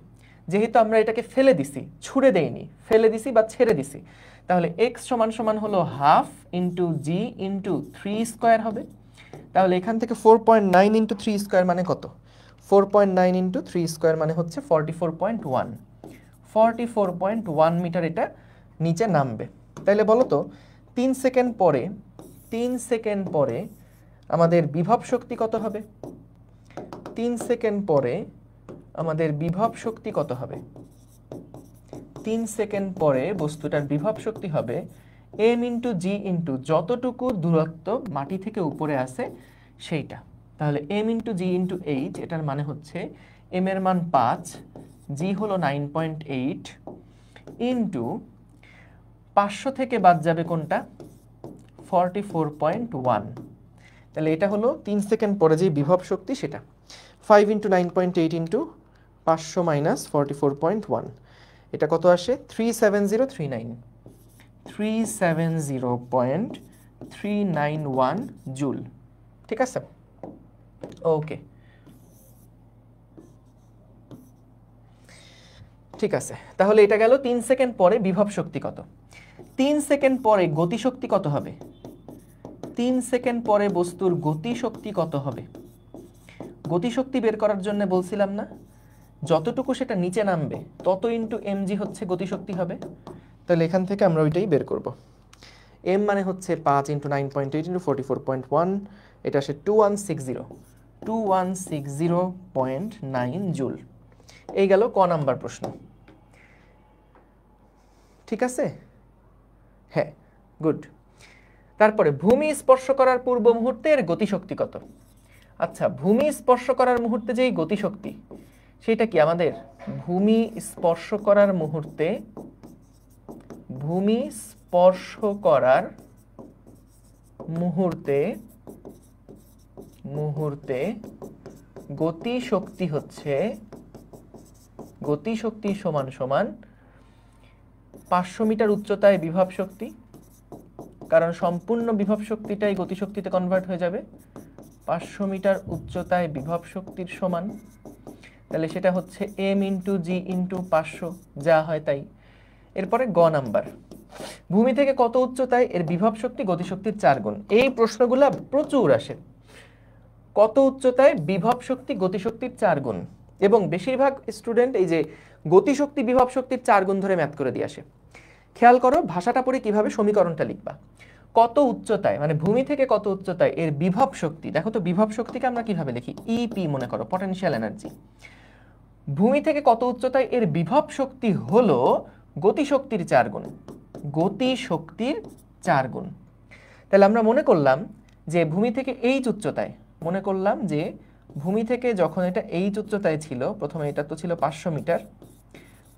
যেহেতু আমরা এটাকে ফেলে দিছি, ছুড়ে দেইনি, ফেলে দিছি বা ছেড়ে দিছি, তাহলে এক্স সমান সমান হলো হাফ ইন্টু জি ইন্টু 3 স্কোয়ার হবে। তাহলে এখান থেকে 4.9 ইন্টু 3 স্কোয়ার মানে কত, 4.9 ইন্টু 3 স্কোয়ার মানে হচ্ছে 44.1, 44.1 মিটার এটা নিচে নামবে। তাইলে বলো তো 3 সেকেন্ড পরে, 3 সেকেন্ড পরে আমাদের বিভব শক্তি কত হবে। 3 সেকেন্ড পরে আমাদের বিভব শক্তি কত হবে। 3 সেকেন্ড পরে বস্তুটার বিভব শক্তি হবে m ইন্টু জি ইন্টু যতটুকু দূরত্ব মাটি থেকে উপরে আসে সেইটা। তাহলে m ইন্টু জি ইন্টু এইচ, এটার মানে হচ্ছে m এর মান 5, জি হলো 9.8 ইন্টু 500 থেকে বাদ যাবে কোনটা, 44.1। তাহলে এটা হলো 3 সেকেন্ড পরে যে বিভব শক্তি সেটা। 5 ইন্টু 9.8 ইন্টু 500 মাইনাস 44.1, এটা কত আসে 37039, 370.391 জুল। ঠিক আছে, ওকে, ঠিক আছে। তাহলে এটা গেল 3 সেকেন্ড পরে বিভব শক্তি কত। 3 সেকেন্ড পরে গতিশক্তি কত হবে, 3 সেকেন্ড পরে বস্তুর গতিশক্তি কত হবে। গতিশক্তি বের করার জন্য বলছিলাম না, যতটুকু সেটা নিচে নামবে তত ইন্টু mg হচ্ছে গতিশক্তি হবে। তাহলে এখান থেকে আমরা ওইটাই বের করব। m মানে হচ্ছে 5 ইন্টু 9.8 ইন্টু 44.1, এটা আসে 2160, 2160.9 জুল। এই গেল ক নাম্বার প্রশ্ন। ঠিক আছে, হ্যাঁ, গুড। তারপরে ভূমি স্পর্শ করার পূর্ব মুহূর্তের গতিশক্তি কত। আচ্ছা, ভূমি স্পর্শ করার মুহূর্তে যেই গতিশক্তি সেটা কি আমাদের ভূমি স্পর্শ করার মুহূর্তে, ভূমি স্পর্শ করার মুহূর্তে মুহূর্তে গতিশক্তি হচ্ছে, গতিশক্তি সমান সমান 500 মিটার উচ্চতায় বিভব শক্তি, কারণ সম্পূর্ণ বিভব শক্তিটাই গতিশক্তিতে কনভার্ট হয়ে যাবে। 500 মিটার উচ্চতায় বিভব শক্তির সমান, তাহলে সেটা হচ্ছে m ইন্টু জি ইন্টু 500, যা হয় তাই। এরপরে গ নাম্বার, ভূমি থেকে কত উচ্চতায় এর বিভব শক্তি গতিশক্তির 4 গুণ। এই প্রশ্নগুলা প্রচুর আসে, কত উচ্চতায় বিভব শক্তি গতিশক্তির 4 গুণ, এবং বেশিরভাগ স্টুডেন্ট এই যে গতিশক্তি বিভব শক্তির 4 গুণ ধরে ম্যাথ করে দিয়ে আসে। খেয়াল করো ভাষাটা পড়ে কিভাবে সমীকরণটা লিখবা। কত উচ্চতায় মানে ভূমি থেকে কত উচ্চতায় এর বিভব শক্তি, দেখো তো বিভব শক্তিকে আমরা কিভাবে লিখি, ইপি মনে করো, পটেনশিয়াল এনার্জি। ভূমি থেকে কত উচ্চতায় এর বিভব শক্তি হলো গতিশক্তির 4 গুণ, গতিশক্তির 4 গুণ। তাহলে আমরা মনে করলাম যে ভূমি থেকে এইচ উচ্চতায়, মনে করলাম যে ভূমি থেকে যখন এটা এইচ উচ্চতায় ছিল, প্রথমে এটা তো ছিল 500 মিটার,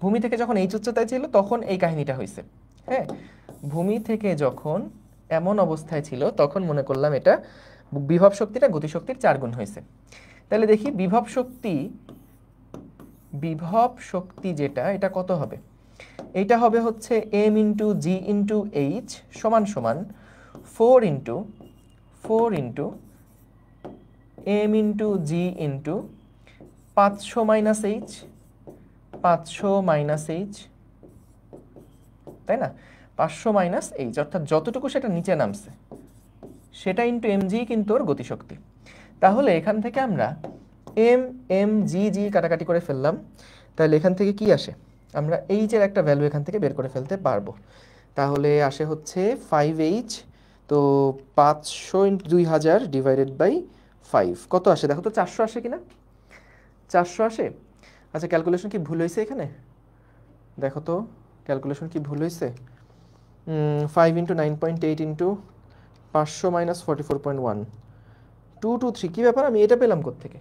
ভূমি থেকে যখন এইচ উচ্চতায় ছিল তখন এই কাহিনীটা হয়েছে। হ্যাঁ, ভূমি থেকে যখন এমন অবস্থায় ছিল তখন মনে করলাম এটা বিভব শক্তিটা গতিশক্তির 4 গুণ হয়েছে। তাহলে দেখি বিভব শক্তি যেটা, এটা কত হবে, এটা হবে হচ্ছে m ইন্টু জি ইন্টু এইচ সমান সমান 4 ইন্টু m ইন্টু জি into 500 minus H, 500 minus H, তাই না, 500 মাইনাস এইচ, অর্থাৎ যতটুকু সেটা নিচে নামছে সেটা ইন্টু mg কিন্তু ওর গতিশক্তি। তাহলে এখান থেকে আমরা এম এম জি জি কাটাকাটি করে ফেললাম, তাহলে এখান থেকে কি আসে, আমরা এইচের একটা ভ্যালু এখান থেকে বের করে ফেলতে পারবো। তাহলে আসে হচ্ছে 5h, তো 500 × 2000 ডিভাইডেড বাই 5 কত আসে দেখো তো, 400 আসে কিনা, 400 আসে। আচ্ছা ক্যালকুলেশন কি ভুল হয়েছে এখানে, দেখো তো ক্যালকুলেশন কি ভুল হয়েছে। 5 × 9.8 × 500 - 44.1 223, কী ব্যাপার, আমি এটা পেলাম কোত্থেকে,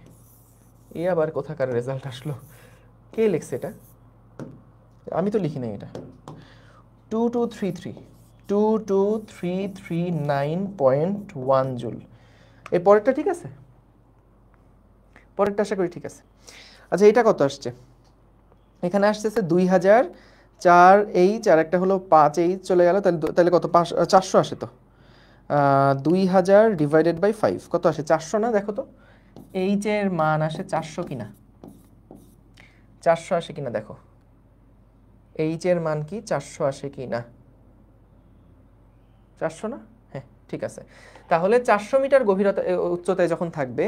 এ আবার কোথাকার রেজাল্ট আসলো, কে লিখছে এটা, আমি তো লিখি নাই এটা। 2239.1 জুল। এই পরেরটা ঠিক আছে, পরেরটা আশা করি ঠিক আছে। আচ্ছা এটা কত আসছে, এখানে আসতেছে 2004H আর একটা হলো 5H চলে গেল, তাহলে কত, 400 আসে তো। 2000 ডিভাইডেড বাই 5 কত আসে, 400 না, দেখো তো এইচ এর মান আসে 400 কিনা, 400 আসে কিনা দেখো, এইচ এর মান কি 400 আসে কিনা, 400 না, হ্যাঁ ঠিক আছে। তাহলে 400 মিটার গভীরতা উচ্চতায় যখন থাকবে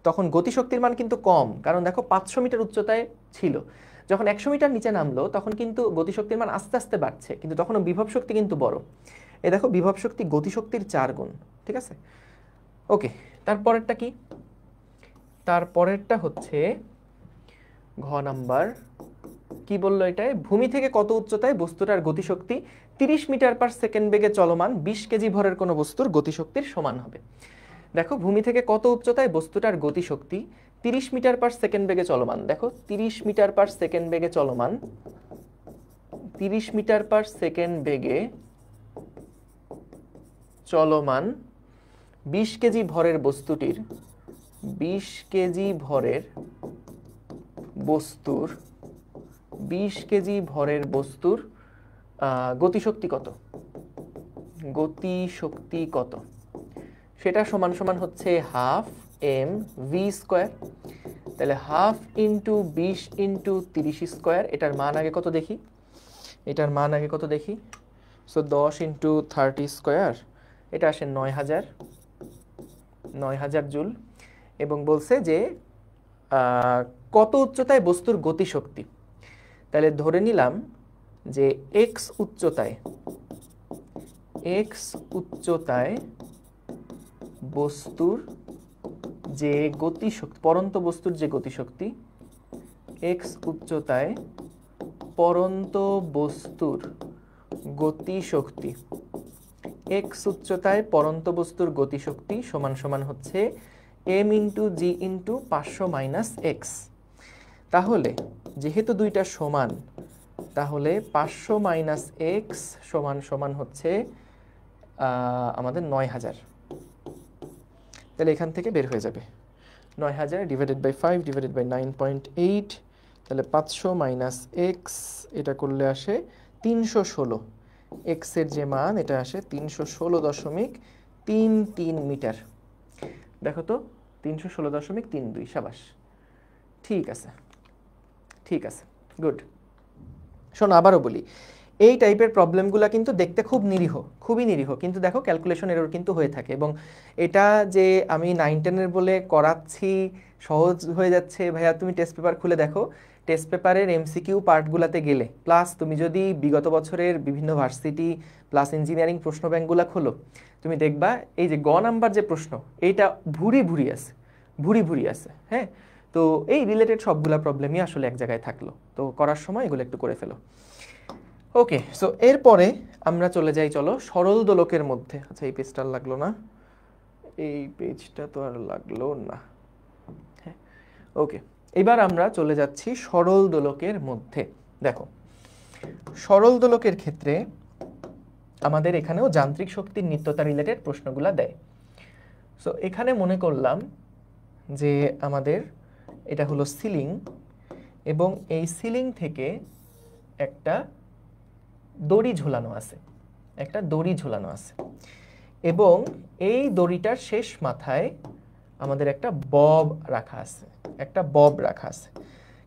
তখন গতিশক্তির মান কিন্তু কম, কারণ দেখো 500 মিটার উচ্চতায় ছিল, যখন 100 মিটার নিচে নামলো তখন কিন্তু গতিশক্তির মান আস্তে আস্তে বাড়ছে, কিন্তু তখনও বিভব শক্তি কিন্তু বড়। এই দেখো বিভব শক্তি গতিশক্তির 4 গুণ, ঠিক আছে। ওকে, তারপরেরটা কি, তারপরেরটা হচ্ছে ঘ নাম্বার, কি বললো এটায়, ভূমি থেকে কত উচ্চতায় বস্তুটার গতিশক্তি 30 মিটার পার সেকেন্ড বেগে চলমান 20 কেজি ভরের কোনো বস্তুর গতিশক্তির সমান হবে। দেখো ভূমি থেকে কত উচ্চতায় বস্তুটার গতিশক্তি 30 মিটার পার সেকেন্ড বেগে চলমান, দেখো 30 মিটার পার সেকেন্ড বেগে চলমান, 30 মিটার পার সেকেন্ড বেগে চলমান 20 কেজি ভরের বস্তুটির, 20 কেজি ভরের বস্তুর, 20 কেজি ভরের বস্তুর গতিশক্তি কত, গতিশক্তি কত, সেটা সমান সমান হচ্ছে হাফ এম ভি স্কোয়ার। তাহলে হাফ ইন্টু 20 ইন্টু 30 স্কোয়ার, এটার মান আগে কত দেখি, এটার মান আগে কত দেখি, সো 10 ইন্টু 30 স্কোয়ার, এটা আসে 9000 জুল। এবং বলছে যে কত উচ্চতায় বস্তুর গতিশক্তি, তাহলে ধরে নিলাম যে এক্স উচ্চতায়, এক্স উচ্চতায় বস্তুর যে গতিশক্তি, পরন্ত বস্তুর যে গতিশক্তি, এক্স উচ্চতায় পরন্ত বস্তুর গতিশক্তি, এক্স উচ্চতায় পরন্ত বস্তুর গতিশক্তি সমান সমান হচ্ছে এম ইন্টু জি ইন্টু 500 মাইনাস এক্স। তাহলে যেহেতু দুইটা সমান, তাহলে 500 মাইনাস এক্স সমান সমান হচ্ছে আমাদের 9000, তাহলে এখান থেকে বের হয়ে যাবে 9000 ডিভাইডেড বাই 5 ডিভাইডেড বাই 9.8, তাহলে 500 মাইনাস এক্স, এটা করলে আসে 316, এক্সের যে মান এটা আসে 316.33 মিটার। দেখো তো 316.32, সাবাস, ঠিক আছে, ঠিক আছে, গুড। শোনো আবারও বলি, এই টাইপের প্রবলেমগুলো কিন্তু দেখতে খুব নিরীহ, খুবই নিরীহ, কিন্তু দেখো ক্যালকুলেশন এরর কিন্তু হয়ে থাকে, এবং এটা যে আমি 9-10 বলে করাচ্ছি সহজ হয়ে যাচ্ছে, ভাইয়া তুমি টেস্ট পেপার খুলে দেখো, টেস্ট পেপারের এমসিকিউ পার্টগুলোতে গেলে, প্লাস তুমি যদি বিগত বছরের বিভিন্ন ভার্সিটি প্লাস ইঞ্জিনিয়ারিং প্রশ্ন ব্যাংকগুলো খোলো, তুমি দেখবা এই যে গ নাম্বার যে প্রশ্ন, এইটা ভুরি ভুরি আছে, ভুরি ভুরি আছে, হ্যাঁ। তো এই রিলেটেড সবগুলা প্রবলেমই আসলে এক জায়গায় থাকলো, তো করার সময় এগুলো একটু করে ফেলো। ওকে, সো এরপরে আমরা চলে যাই, চলো সরল দোলকের মধ্যে। আচ্ছা এই পেজটা লাগলো না, এই পেজটা তো আর লাগলো না, হ্যাঁ ওকে। এবার আমরা চলে যাচ্ছি সরল দোলকের মধ্যে। দেখো সরল দোলকের ক্ষেত্রে আমাদের এখানেও যান্ত্রিক শক্তির নিত্যতা রিলেটেড প্রশ্নগুলো দেয়। সো এখানে মনে করলাম যে আমাদের এটা হলো সিলিং, এবং এই সিলিং থেকে একটা দড়ি ঝোলানো আছে, একটা দড়ি ঝোলানো আছে, এবং এই দড়িটার শেষ মাথায় আমাদের একটা বব রাখা আছে, একটা বব রাখা আছে।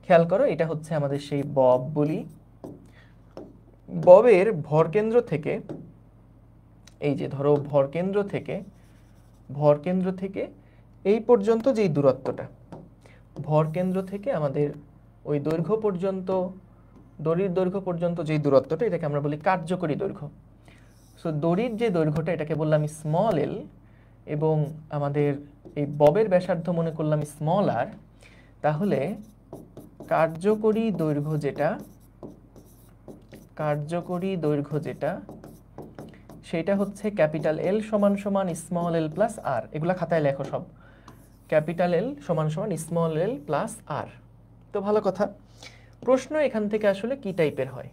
খেয়াল করো এটা হচ্ছে আমাদের সেই বব বলি। ববের ভরকেন্দ্র থেকে, এই যে ধরো ভরকেন্দ্র থেকে এই পর্যন্ত যেই দূরত্বটা, ভর কেন্দ্র থেকে আমাদের ওই দৈর্ঘ্য পর্যন্ত, দড়ির দৈর্ঘ্য পর্যন্ত যেই দূরত্বটা, এটাকে আমরা বলি কার্যকরী দৈর্ঘ্য। সো দড়ির যে দৈর্ঘ্যটা, এটাকে বললাম স্মল এল, এবং আমাদের এই ববের ব্যাসার্ধ মনে করলাম স্মল আর। তাহলে কার্যকরী দৈর্ঘ্য যেটা সেটা হচ্ছে ক্যাপিটাল এল সমান সমান স্মল এল প্লাস আর। এগুলা খাতায় লেখো সব, ক্যাপিটাল এল সমান সমান স্মল এল প্লাস আর। তো ভালো কথা। প্রশ্ন এখান থেকে আসলে কি টাইপের হয়?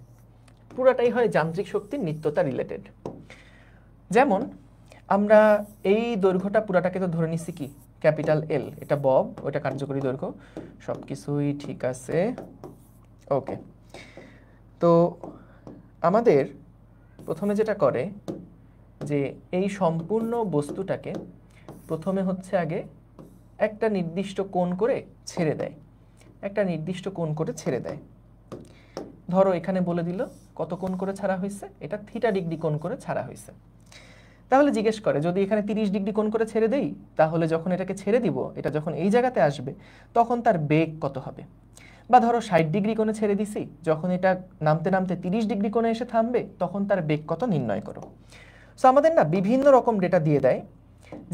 পুরাটাই হয় যান্ত্রিক শক্তির নিত্যতা রিলেটেড। যেমন আমরা এই দৈর্ঘ্যটা পুরাটাকে তো ধরে নিচ্ছি কি ক্যাপিটাল এল, এটা বব, ওটা কার্যকরী দৈর্ঘ্য, সব কিছুই ঠিক আছে। ওকে, তো আমাদের প্রথমে যেটা করে যে এই সম্পূর্ণ বস্তুটাকে প্রথমে হচ্ছে আগে একটা নির্দিষ্ট কোণ করে ছেড়ে দেয়, একটা নির্দিষ্ট কোণ করে ছেড়ে দেয়। ধরো এখানে বলে দিল কত কোণ করে ছাড়া হয়েছে, এটা থিটা ডিগ্রি কোণ করে ছাড়া হয়েছে। তাহলে জিজ্ঞেস করে যদি এখানে 30 ডিগ্রি কোণ করে ছেড়ে দেই, তাহলে যখন এটাকে ছেড়ে দিব, এটা যখন এই জায়গাতে আসবে তখন তার বেগ কত হবে? বা ধরো 60 ডিগ্রি কোণে ছেড়ে দিছি, যখন এটা নামতে নামতে 30 ডিগ্রি কোণে এসে থামবে, তখন তার বেগ কত নির্ণয় করো। সো আমাদের না বিভিন্ন রকম ডেটা দিয়ে দেয়।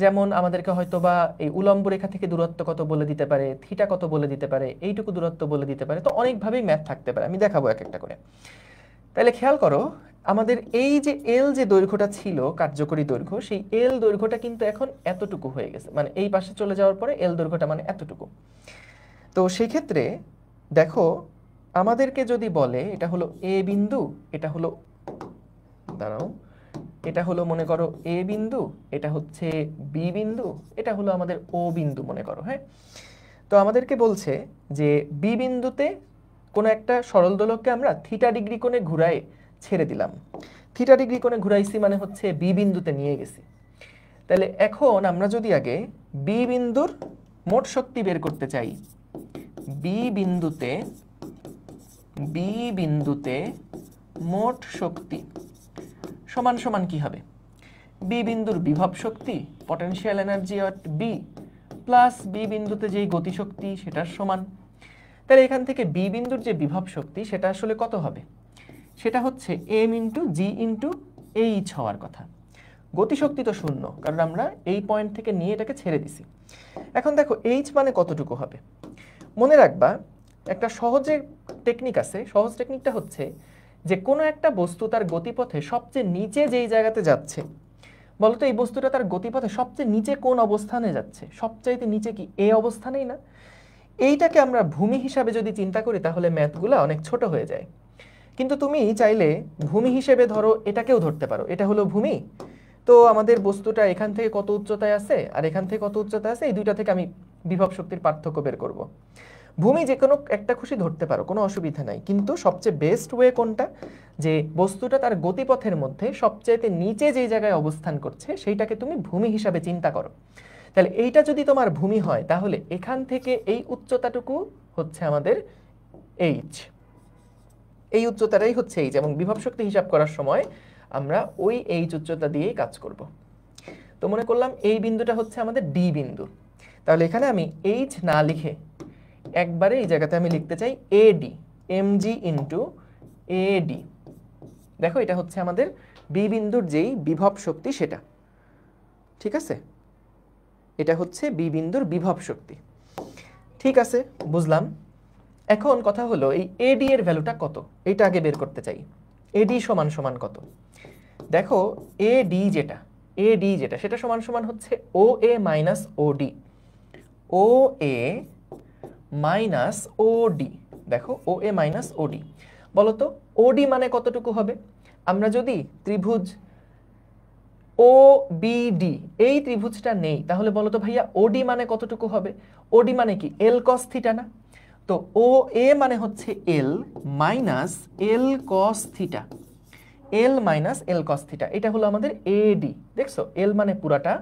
যেমন আমাদেরকে হয়তো বা এই উলম্ব রেখা থেকে দূরত্ব কত বলে দিতে পারে, থিটা কত বলে দিতে পারে, এইটুকু দূরত্ব বলে দিতে পারে। তো অনেকভাবেই ম্যাথ থাকতে পারে, আমি দেখাবো এক একটা করে। তাহলে খেয়াল করো, আমাদের এই যে এল যে দৈর্ঘ্যটা ছিল কার্যকরী দৈর্ঘ্য, সেই এল দৈর্ঘ্যটা কিন্তু এখন এতটুকু হয়ে গেছে, মানে এই পাশে চলে যাওয়ার পরে এল দৈর্ঘ্যটা মানে এতটুকু। তো সেই ক্ষেত্রে দেখো, আমাদেরকে যদি বলে এটা হলো এ বিন্দু, এটা হলো, দাঁড়াও, এটা হলো মনে করো এ বিন্দু, এটা হচ্ছে বি বিন্দু, এটা হলো আমাদের ও বিন্দু মনে করো, হ্যাঁ। তো আমাদেরকে বলছে যে বি বিন্দুতে কোনো একটা সরল দোলককে আমরা থিটা ডিগ্রি কোণে ঘুরায় ছেড়ে দিলাম। থিটা ডিগ্রি কোণে ঘুরাইছি মানে হচ্ছে বি বিন্দুতে নিয়ে গেছি। তাহলে এখন আমরা যদি আগে বি বিন্দুর মোট শক্তি বের করতে চাই, বি বিন্দুতে মোট শক্তি সমান সমান কি হবে? বি বিন্দুর বিভব শক্তি, potential energy at B, plus B বিন্দুতে যেই গতিশক্তি সেটার সমান। তাহলে এখান থেকে বি বিন্দুর যে বিভব শক্তি সেটা আসলে কত হবে? সেটা হচ্ছে এম ইন্টু জি ইন্টু এইচ হওয়ার কথা। গতিশক্তি তো শূন্য, কারণ আমরা এই পয়েন্ট থেকে নিয়ে এটাকে ছেড়ে দিছি। এখন দেখো এইচ মানে কতটুকু হবে। মনে রাখবা একটা সহজের টেকনিক আছে, সহজ টেকনিকটা হচ্ছে যে কোনো একটা বস্তু তার গতিপথে সবচেয়ে নিচে যেই জায়গাতে যাচ্ছে, বলতো এই বস্তুটা তার গতিপথে সবচেয়ে নিচে কোন অবস্থানে যাচ্ছে? সবচাইতে নিচে কি এ অবস্থানেই না? এইটাকে আমরা ভূমি হিসাবে যদি চিন্তা করি তাহলে ম্যাথগুলো অনেক ছোট হয়ে যায়। কিন্তু তুমি চাইলে ভূমি হিসেবে ধরো এটাকেও ধরতে পারো, এটা হলো ভূমি। তো আমাদের বস্তুটা এখান থেকে কত উচ্চতায় আছে আর এখান থেকে কত উচ্চতায় আছে, এই দুইটা থেকে আমি বিভব শক্তির পার্থক্য বের করব। ভূমি যে কোনো একটা খুশি ধরতে পারো, কোনো অসুবিধা নাই, কিন্তু সবচেয়ে বেস্ট ওয়ে কোনটা? যে বস্তুটা তার গতিপথের মধ্যে সবচেয়ে নিচে যে জায়গায় অবস্থান করছে সেইটাকে তুমি ভূমি হিসাবে চিন্তা করো। তাহলে এইটা যদি তোমার ভূমি হয়, তাহলে এখান থেকে এই উচ্চতাটুকু হচ্ছে আমাদের এইচ, এই উচ্চতাটাই হচ্ছে এইচ, এবং বিভব শক্তি হিসাব করার সময় আমরা ওই এইচ উচ্চতা দিয়েই কাজ করব। তো মনে করলাম এই বিন্দুটা হচ্ছে আমাদের ডি বিন্দু। তাহলে এখানে আমি এইচ না লিখে একবারে এই জায়গাতে আমি লিখতে চাই এডি, এমজি ইন্টু এডি। দেখো এটা হচ্ছে আমাদের বি বিন্দুর যেই বিভব শক্তি সেটা, ঠিক আছে? এটা হচ্ছে বি বিন্দুর বিভব শক্তি। ঠিক আছে, বুঝলাম। এখন কথা হলো এই এডি এর ভ্যালুটা কত, এটা আগে বের করতে চাই। এডি সমান সমান কত? দেখো এডি যেটা সেটা সমান সমান হচ্ছে ও এ মাইনাস ওডি, ও এ মাইনাস ওডি। দেখো ও এ মাইনাস ওডি, বলতো ওডি মানে কতটুকু হবে? আমরা যদি ত্রিভুজ ও বিডি এই ত্রিভুজটা নেই, তাহলে বলতো ভাইয়া ওডি মানে কতটুকু হবে? ওডি মানে কি এল কস থিটা না? তো ও এ মানে হচ্ছে L minus L cos theta, L minus L cos theta, এটা হলো আমাদের এডি। দেখছো এল মানে পুরাটা,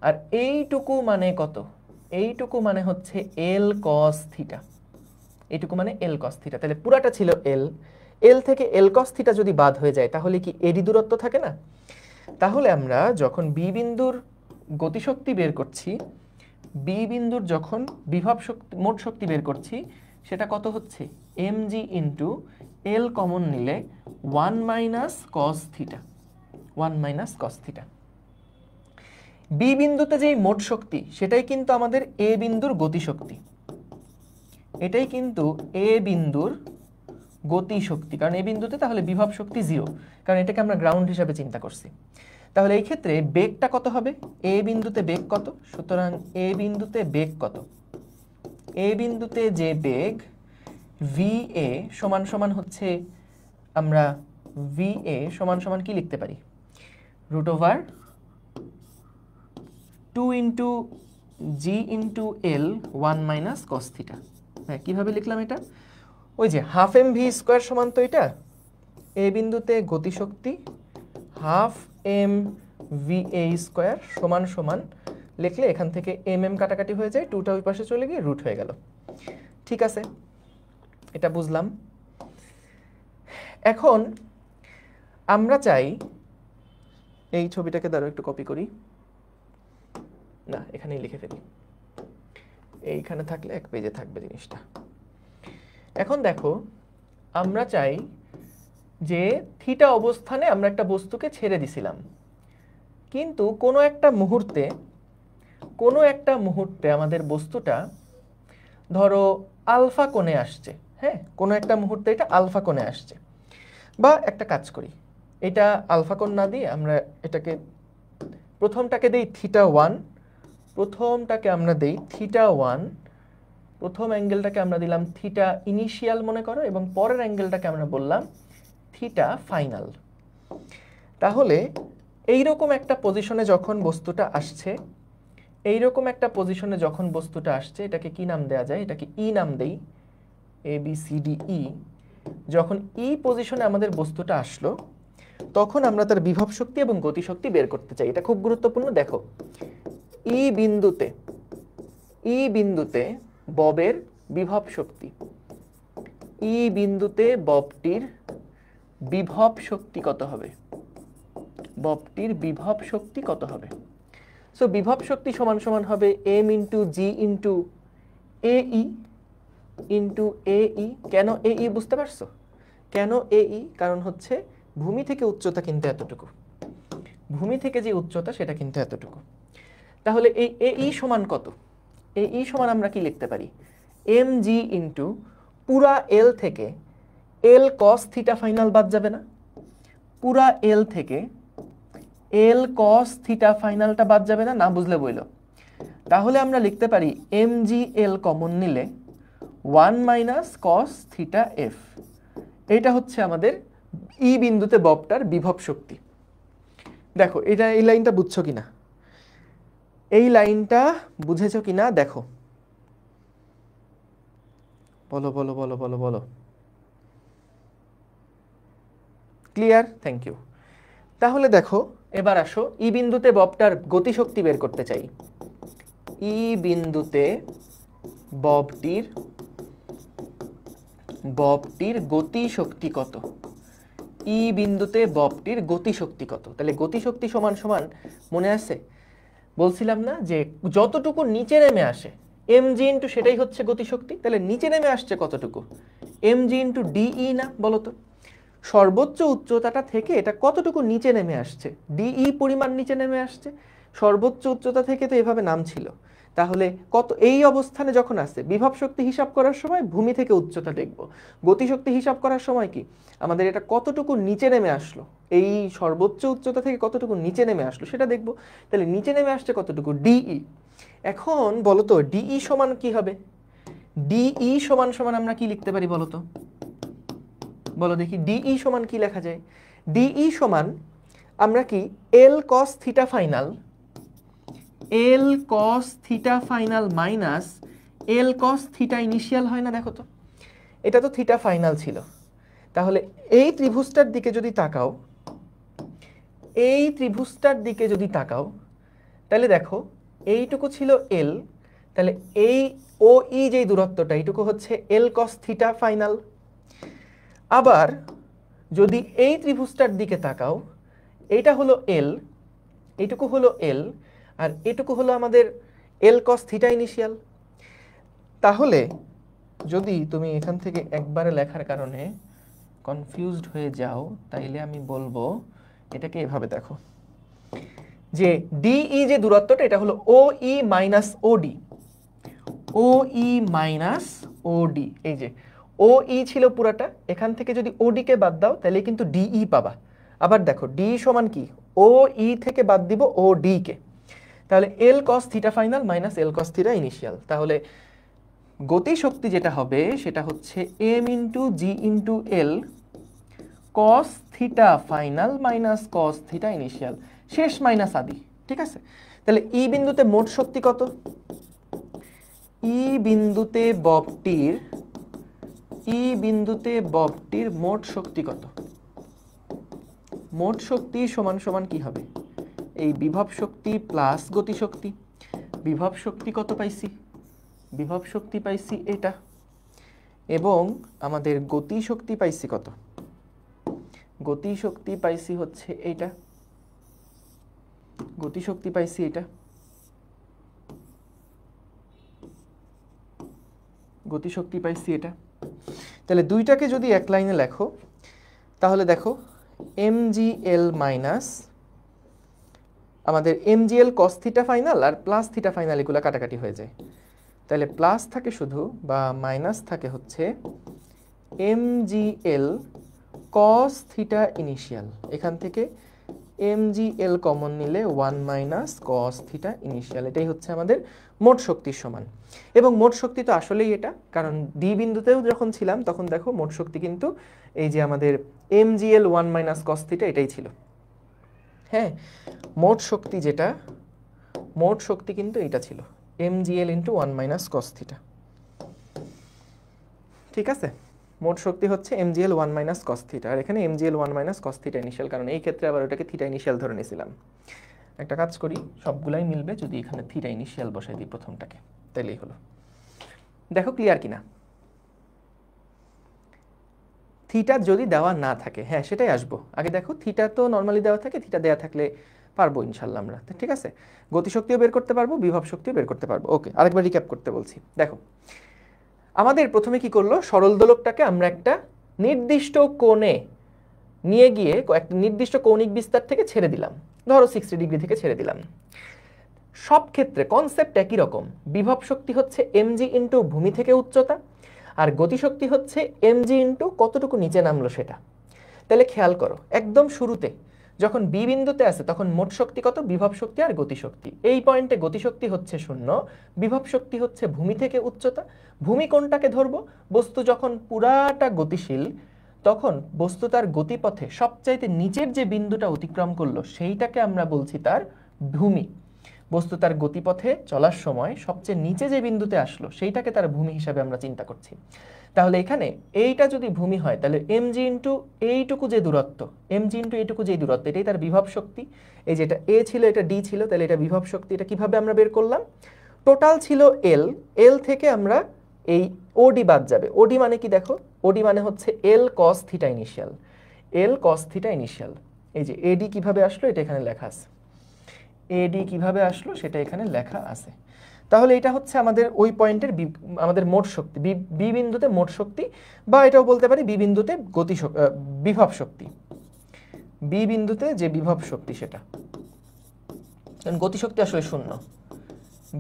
আর এইটুকু মানে কত? এইটুকু মানে হচ্ছে এল কস থিটা, এইটুকু মানে এল কস থিটা। তাহলে পুরাটা ছিল এল, এল থেকে এল কস থিটা যদি বাদ হয়ে যায় তাহলে কি এডি দূরত্ব থাকে না? তাহলে আমরা যখন বি বিন্দুর গতিশক্তি বের করছি, বি বিন্দুর যখন বিভব শক্তি মোট শক্তি বের করছি সেটা কত হচ্ছে mg ইন্টু এল কমন নিলে 1 minus cos theta, 1 minus cos theta. B বিন্দুতে যেই মোট শক্তি সেটাই কিন্তু আমাদের এ বিন্দুর গতিশক্তি, এটাই কিন্তু এ বিন্দুর গতিশক্তি, কারণ এ বিন্দুতে তাহলে বিভব শক্তি 0, কারণ এটাকে আমরা গ্রাউন্ড হিসাবে চিন্তা করছি। তাহলে এই ক্ষেত্রে বেগটা কত হবে, এ বিন্দুতে বেগ কত, সুতরাং এ বিন্দুতে বেগ কত, এ বিন্দুতে যে বেগ VA সমান সমান হচ্ছে, আমরা VA সমান সমান কি লিখতে পারি, রুট ওভার 2 ইন্টু জি ইন্টু এল 1 মাইনাস কস থিটা। হ্যাঁ, কীভাবে লিখলাম এটা, ওই যে হাফ এম ভি স্কোয়ার সমান তো এটা, এ বিন্দুতে গতিশক্তি half m v A square সমান সমান লিখলে এখান থেকে এম এম কাটাকাটি হয়ে যায়, 2টা ওই পাশে চলে গিয়ে রুট হয়ে গেল। ঠিক আছে, এটা বুঝলাম। এখন আমরা চাই এই ছবিটাকে দ্বারা একটু কপি করি, না এখানেই লিখে ফেলি, এইখানে থাকলে এক পেজে থাকবে জিনিসটা। এখন দেখো আমরা চাই যে থিটা অবস্থানে আমরা একটা বস্তুকে ছেড়ে দিছিলাম, কিন্তু কোনো একটা মুহূর্তে আমাদের বস্তুটা ধরো আলফা কোণে আসছে, হ্যাঁ কোনো একটা মুহূর্তে এটা আলফা কোণে আসছে, বা একটা কাজ করি, এটা আলফা কোণ না দিয়ে আমরা এটাকে প্রথমটাকে দেই থিটা 1, প্রথমটাকে আমরা দেই থিটা 1, প্রথম অ্যাঙ্গেলটাকে আমরা দিলাম থিটা ইনিশিয়াল মনে করো, এবং পরের অ্যাঙ্গেলটাকে আমরা বললাম থিটা ফাইনাল। তাহলে এইরকম একটা পজিশনে যখন বস্তুটা আসছে, এটাকে কি নাম দেয়া যায়, এটাকে ই নাম দেই, ABCDE। যখন ই পজিশনে আমাদের বস্তুটা আসলো তখন আমরা তার বিভব শক্তি এবং গতিশক্তি বের করতে চাই। এটা খুব গুরুত্বপূর্ণ। দেখো ই বিন্দুতে ববের বিভব শক্তি, ই বিন্দুতে ববটির বিভব শক্তি কত হবে, ববটির বিভব শক্তি কত হবে, সো বিভব শক্তি সমান সমান হবে m ইন্টু জি ইন্টু এই ইন্টু এই। কেন এই বুঝতে পারছো, কেন এই, কারণ হচ্ছে ভূমি থেকে উচ্চতা কিন্তু এতটুকু, ভূমি থেকে যে উচ্চতা সেটা কিন্তু এতটুকু। তাহলে এই এই সমান কত, এই সমান আমরা কি লিখতে পারি, mg ইন্টু পুরা এল থেকে এল কস থিটা ফাইনাল বাদ যাবে না, পুরা এল থেকে এল কস থিটা ফাইনালটা বাদ যাবে না, না বুঝলে বইল। তাহলে আমরা লিখতে পারি mg এল কমন নিলে 1 মাইনাস কস থিটা এফ, এটা হচ্ছে আমাদের ই বিন্দুতে ববটার বিভব শক্তি। দেখো এটা, এই লাইনটা বুঝছো কিনা, এই লাইনটা বুঝেছো কিনা দেখো, বলো বলো বলো বলো বলো, ক্লিয়ার, থ্যাংক ইউ। তাহলে দেখো এবার আসো ই বিন্দুতে ববটার গতিশক্তি বের করতে চাই, ই বিন্দুতে ববটির গতিশক্তি কত, ই বিন্দুতে ববটির গতিশক্তি কত, তাহলে গতিশক্তি সমান সমান মনে আছে বলছিলাম না যে যতটুকু নিচে নেমে আসে mg ইন্টু সেটাই হচ্ছে গতিশক্তি, তাহলে নিচে নেমে আসছে কতটুকু, mg ইন্টু ডিই না, বলো তো সর্বোচ্চ উচ্চতাটা থেকে এটা কতটুকু নিচে নেমে আসছে, ডিই পরিমাণ নিচে নেমে আসছে, সর্বোচ্চ উচ্চতা থেকে তো এভাবে নাম ছিল, তাহলে কত এই অবস্থানে যখন আসছে বিভব শক্তি হিসাব করার সময় ভূমি থেকে উচ্চতা দেখব, গতিশক্তি হিসাব করার সময় কি আমাদের এটা কতটুকু নিচে নেমে আসলো, এই সর্বোচ্চ উচ্চতা থেকে কতটুকু নিচে নেমে আসলো সেটা দেখব। তাহলে নিচে নেমে আসছে কতটুকু, ডিই। এখন বলো তো ডিই সমান কি হবে, ডিই সমান সমান আমরা কি লিখতে পারি বলো তো, বলো দেখি ডিই সমান কি লেখা যায়, ডিই সমান আমরা কি এল কস থিটা ফাইনাল, এল cos theta final minus L cos theta initial হয় না, দেখো তো এটা তো থিটা ফাইনাল ছিল, তাহলে এই ত্রিভুজটার দিকে যদি তাকাও, এই ত্রিভুজটার দিকে যদি তাকাও তাহলে দেখো এইটুকু ছিল এল, তাহলে এই ও ই যেই দূরত্বটা এইটুকু হচ্ছে এল কস থিটা ফাইনাল। আবার যদি এই ত্রিভুজটার দিকে তাকাও, এইটা হলো এল, এইটুকু হলো এল, আর এটুকু হলো আমাদের এল কস থিটা ইনিশিয়াল। তাহলে যদি তুমি এখান থেকে একবারে লেখার কারণে কনফিউজড হয়ে যাও, তাইলে আমি বলবো এটাকে এভাবে দেখো, যে ডিই যে দূরত্বটা এটা হলো ও ই মাইনাস ওডি, ও ই মাইনাস ওডি। এই যে ও ই ছিল পুরাটা, এখান থেকে যদি ওডি কে বাদ দাও তাহলে কিন্তু ডিই পাবা। আবার দেখো ডি সমান কি, ও ই থেকে বাদ দিব ও ডি কে, তাহলে L cos theta final minus L cos theta initial. তাহলে গতি শক্তি যেটা হবে সেটা হচ্ছে এম ইন্টু জি into L cos theta final minus cos theta initial, শেষ মাইনাস আদি। ঠিক আছে, তাহলে ই বিন্দুতে মোট শক্তি কত? ই বিন্দুতে ববটির মোট শক্তি কত? মোট শক্তি সমান সমান কি হবে? এই বিভব শক্তি প্লাস গতি শক্তি। বিভব শক্তি কত পাইছি? বিভব শক্তি পাইছি এটা, এবং আমাদের গতি শক্তি পাইছি কত? গতি শক্তি পাইছি হচ্ছে এইটা, গতি শক্তি পাইছি এটা, গতি শক্তি পাইছি এটা। তাহলে দুইটাকে যদি এক লাইনে লেখো তাহলে দেখো mgl মাইনাস আমাদের mgl cos থিটা ফাইনাল আর প্লাস থিটা ফাইনাল এগুলো কাটাকাটি হয়ে যায়, তাহলে প্লাস থাকে শুধু বা মাইনাস থাকে হচ্ছে mgl cos থিটা ইনিশিয়াল। এখান থেকে mgl কমন নিলে 1 মাইনাস cos থিটা ইনিশিয়াল, এটাই হচ্ছে আমাদের মোট শক্তির সমান। এবং মোট শক্তি তো আসলেই এটা, কারণ ডি বিন্দুতেও যখন ছিলাম তখন দেখো মোট শক্তি কিন্তু এই যে আমাদের mgl 1 মাইনাস cos থিটা এটাই ছিল। হ্যাঁ, মোট শক্তি যেটা, মোট শক্তি কিন্তু এটা ছিল mgl into 1 minus cos theta. ঠিক আছে, মোট শক্তি হচ্ছে mgl 1 মাইনাস cos থিটা, আর এখানে mgl 1 minus cos theta initial, কারণ এই ক্ষেত্রে আবার ওটাকে থিটা ইনিশিয়াল ধরে নিয়েছিলাম। একটা কাজ করি, সবগুলাই মিলবে যদি এখানে থিটা ইনিশিয়াল বসাই দিই প্রথমটাকে, তাইলেই হলো। দেখো ক্লিয়ার কিনা? থিটা যদি দেওয়া না থাকে, হ্যাঁ সেটাই আসবো। আগে দেখো থিটা তো নর্মালি দেওয়া থাকে, থিটা দেওয়া থাকলে পারবো ইনশাল্লাহ আমরা। ঠিক আছে, গতিশক্তিও বের করতে পারবো, বিভব শক্তিও বের করতে পারবো। ওকে, আরেকবার রিক্যাপ করতে বলছি। দেখো আমাদের প্রথমে কি করলো, সরল দোলকটাকে আমরা একটা নির্দিষ্ট কোণে নিয়ে গিয়ে একটা নির্দিষ্ট কৌণিক বিস্তার থেকে ছেড়ে দিলাম, ধরো 60 ডিগ্রি থেকে ছেড়ে দিলাম। সব ক্ষেত্রে কনসেপ্ট একই রকম, বিভব শক্তি হচ্ছে mg ইন্টু ভূমি থেকে উচ্চতা, আর গতিশক্তি হচ্ছে mg ইন্টু কতটুকু নিচে নামলো সেটা। তাহলে খেয়াল করো একদম শুরুতে যখন বি বিন্দুতে আছে তখন মোট শক্তি কত? বিভব শক্তি আর গতিশক্তি। এই পয়েন্টে গতিশক্তি হচ্ছে 0, বিভব শক্তি হচ্ছে ভূমি থেকে উচ্চতা। ভূমি কোণটাকে ধরবো, বস্তু যখন পুরাটা গতিশীল তখন বস্তু তার গতিপথে সবচাইতে নিচের যে বিন্দুটা অতিক্রম করলো সেইটাকে আমরা বলছি তার ভূমি। বস্তু তার গতিপথে চলার সময় সবচেয়ে নিচে যে বিন্দুতে আসলো সেইটাকে তার ভূমি হিসাবে আমরা চিন্তা করছি। তাহলে এখানে এইটা যদি ভূমি হয় তাহলে mg ইন্টু এইটুকু যে দূরত্ব, mg ইন্টু এইটুকু যে দূরত্ব, এটাই তার বিভব শক্তি। এই যে এটা a ছিল, এটা d ছিল, তাহলে এটা বিভব শক্তি। এটা কিভাবে আমরা বের করলাম? টোটাল ছিল l, l থেকে আমরা এই ওডি বাদ যাবে। ওডি মানে কি দেখো, ওডি মানে হচ্ছে l cos theta initial, l cos theta initial. এই যে এডি কিভাবে আসলো এটা এখানে লেখা আছে, এডি কিভাবে আসলো সেটা এখানে লেখা আছে। তাহলে এটা হচ্ছে আমাদের ওই পয়েন্টের আমাদের মোট শক্তি, বি বিন্দুতে মোট শক্তি, বা এটাও বলতে পারি বি বিন্দুতে বিভব শক্তি। বি বিন্দুতে যে বিভব শক্তি সেটা, কারণ গতিশক্তি আসলে 0।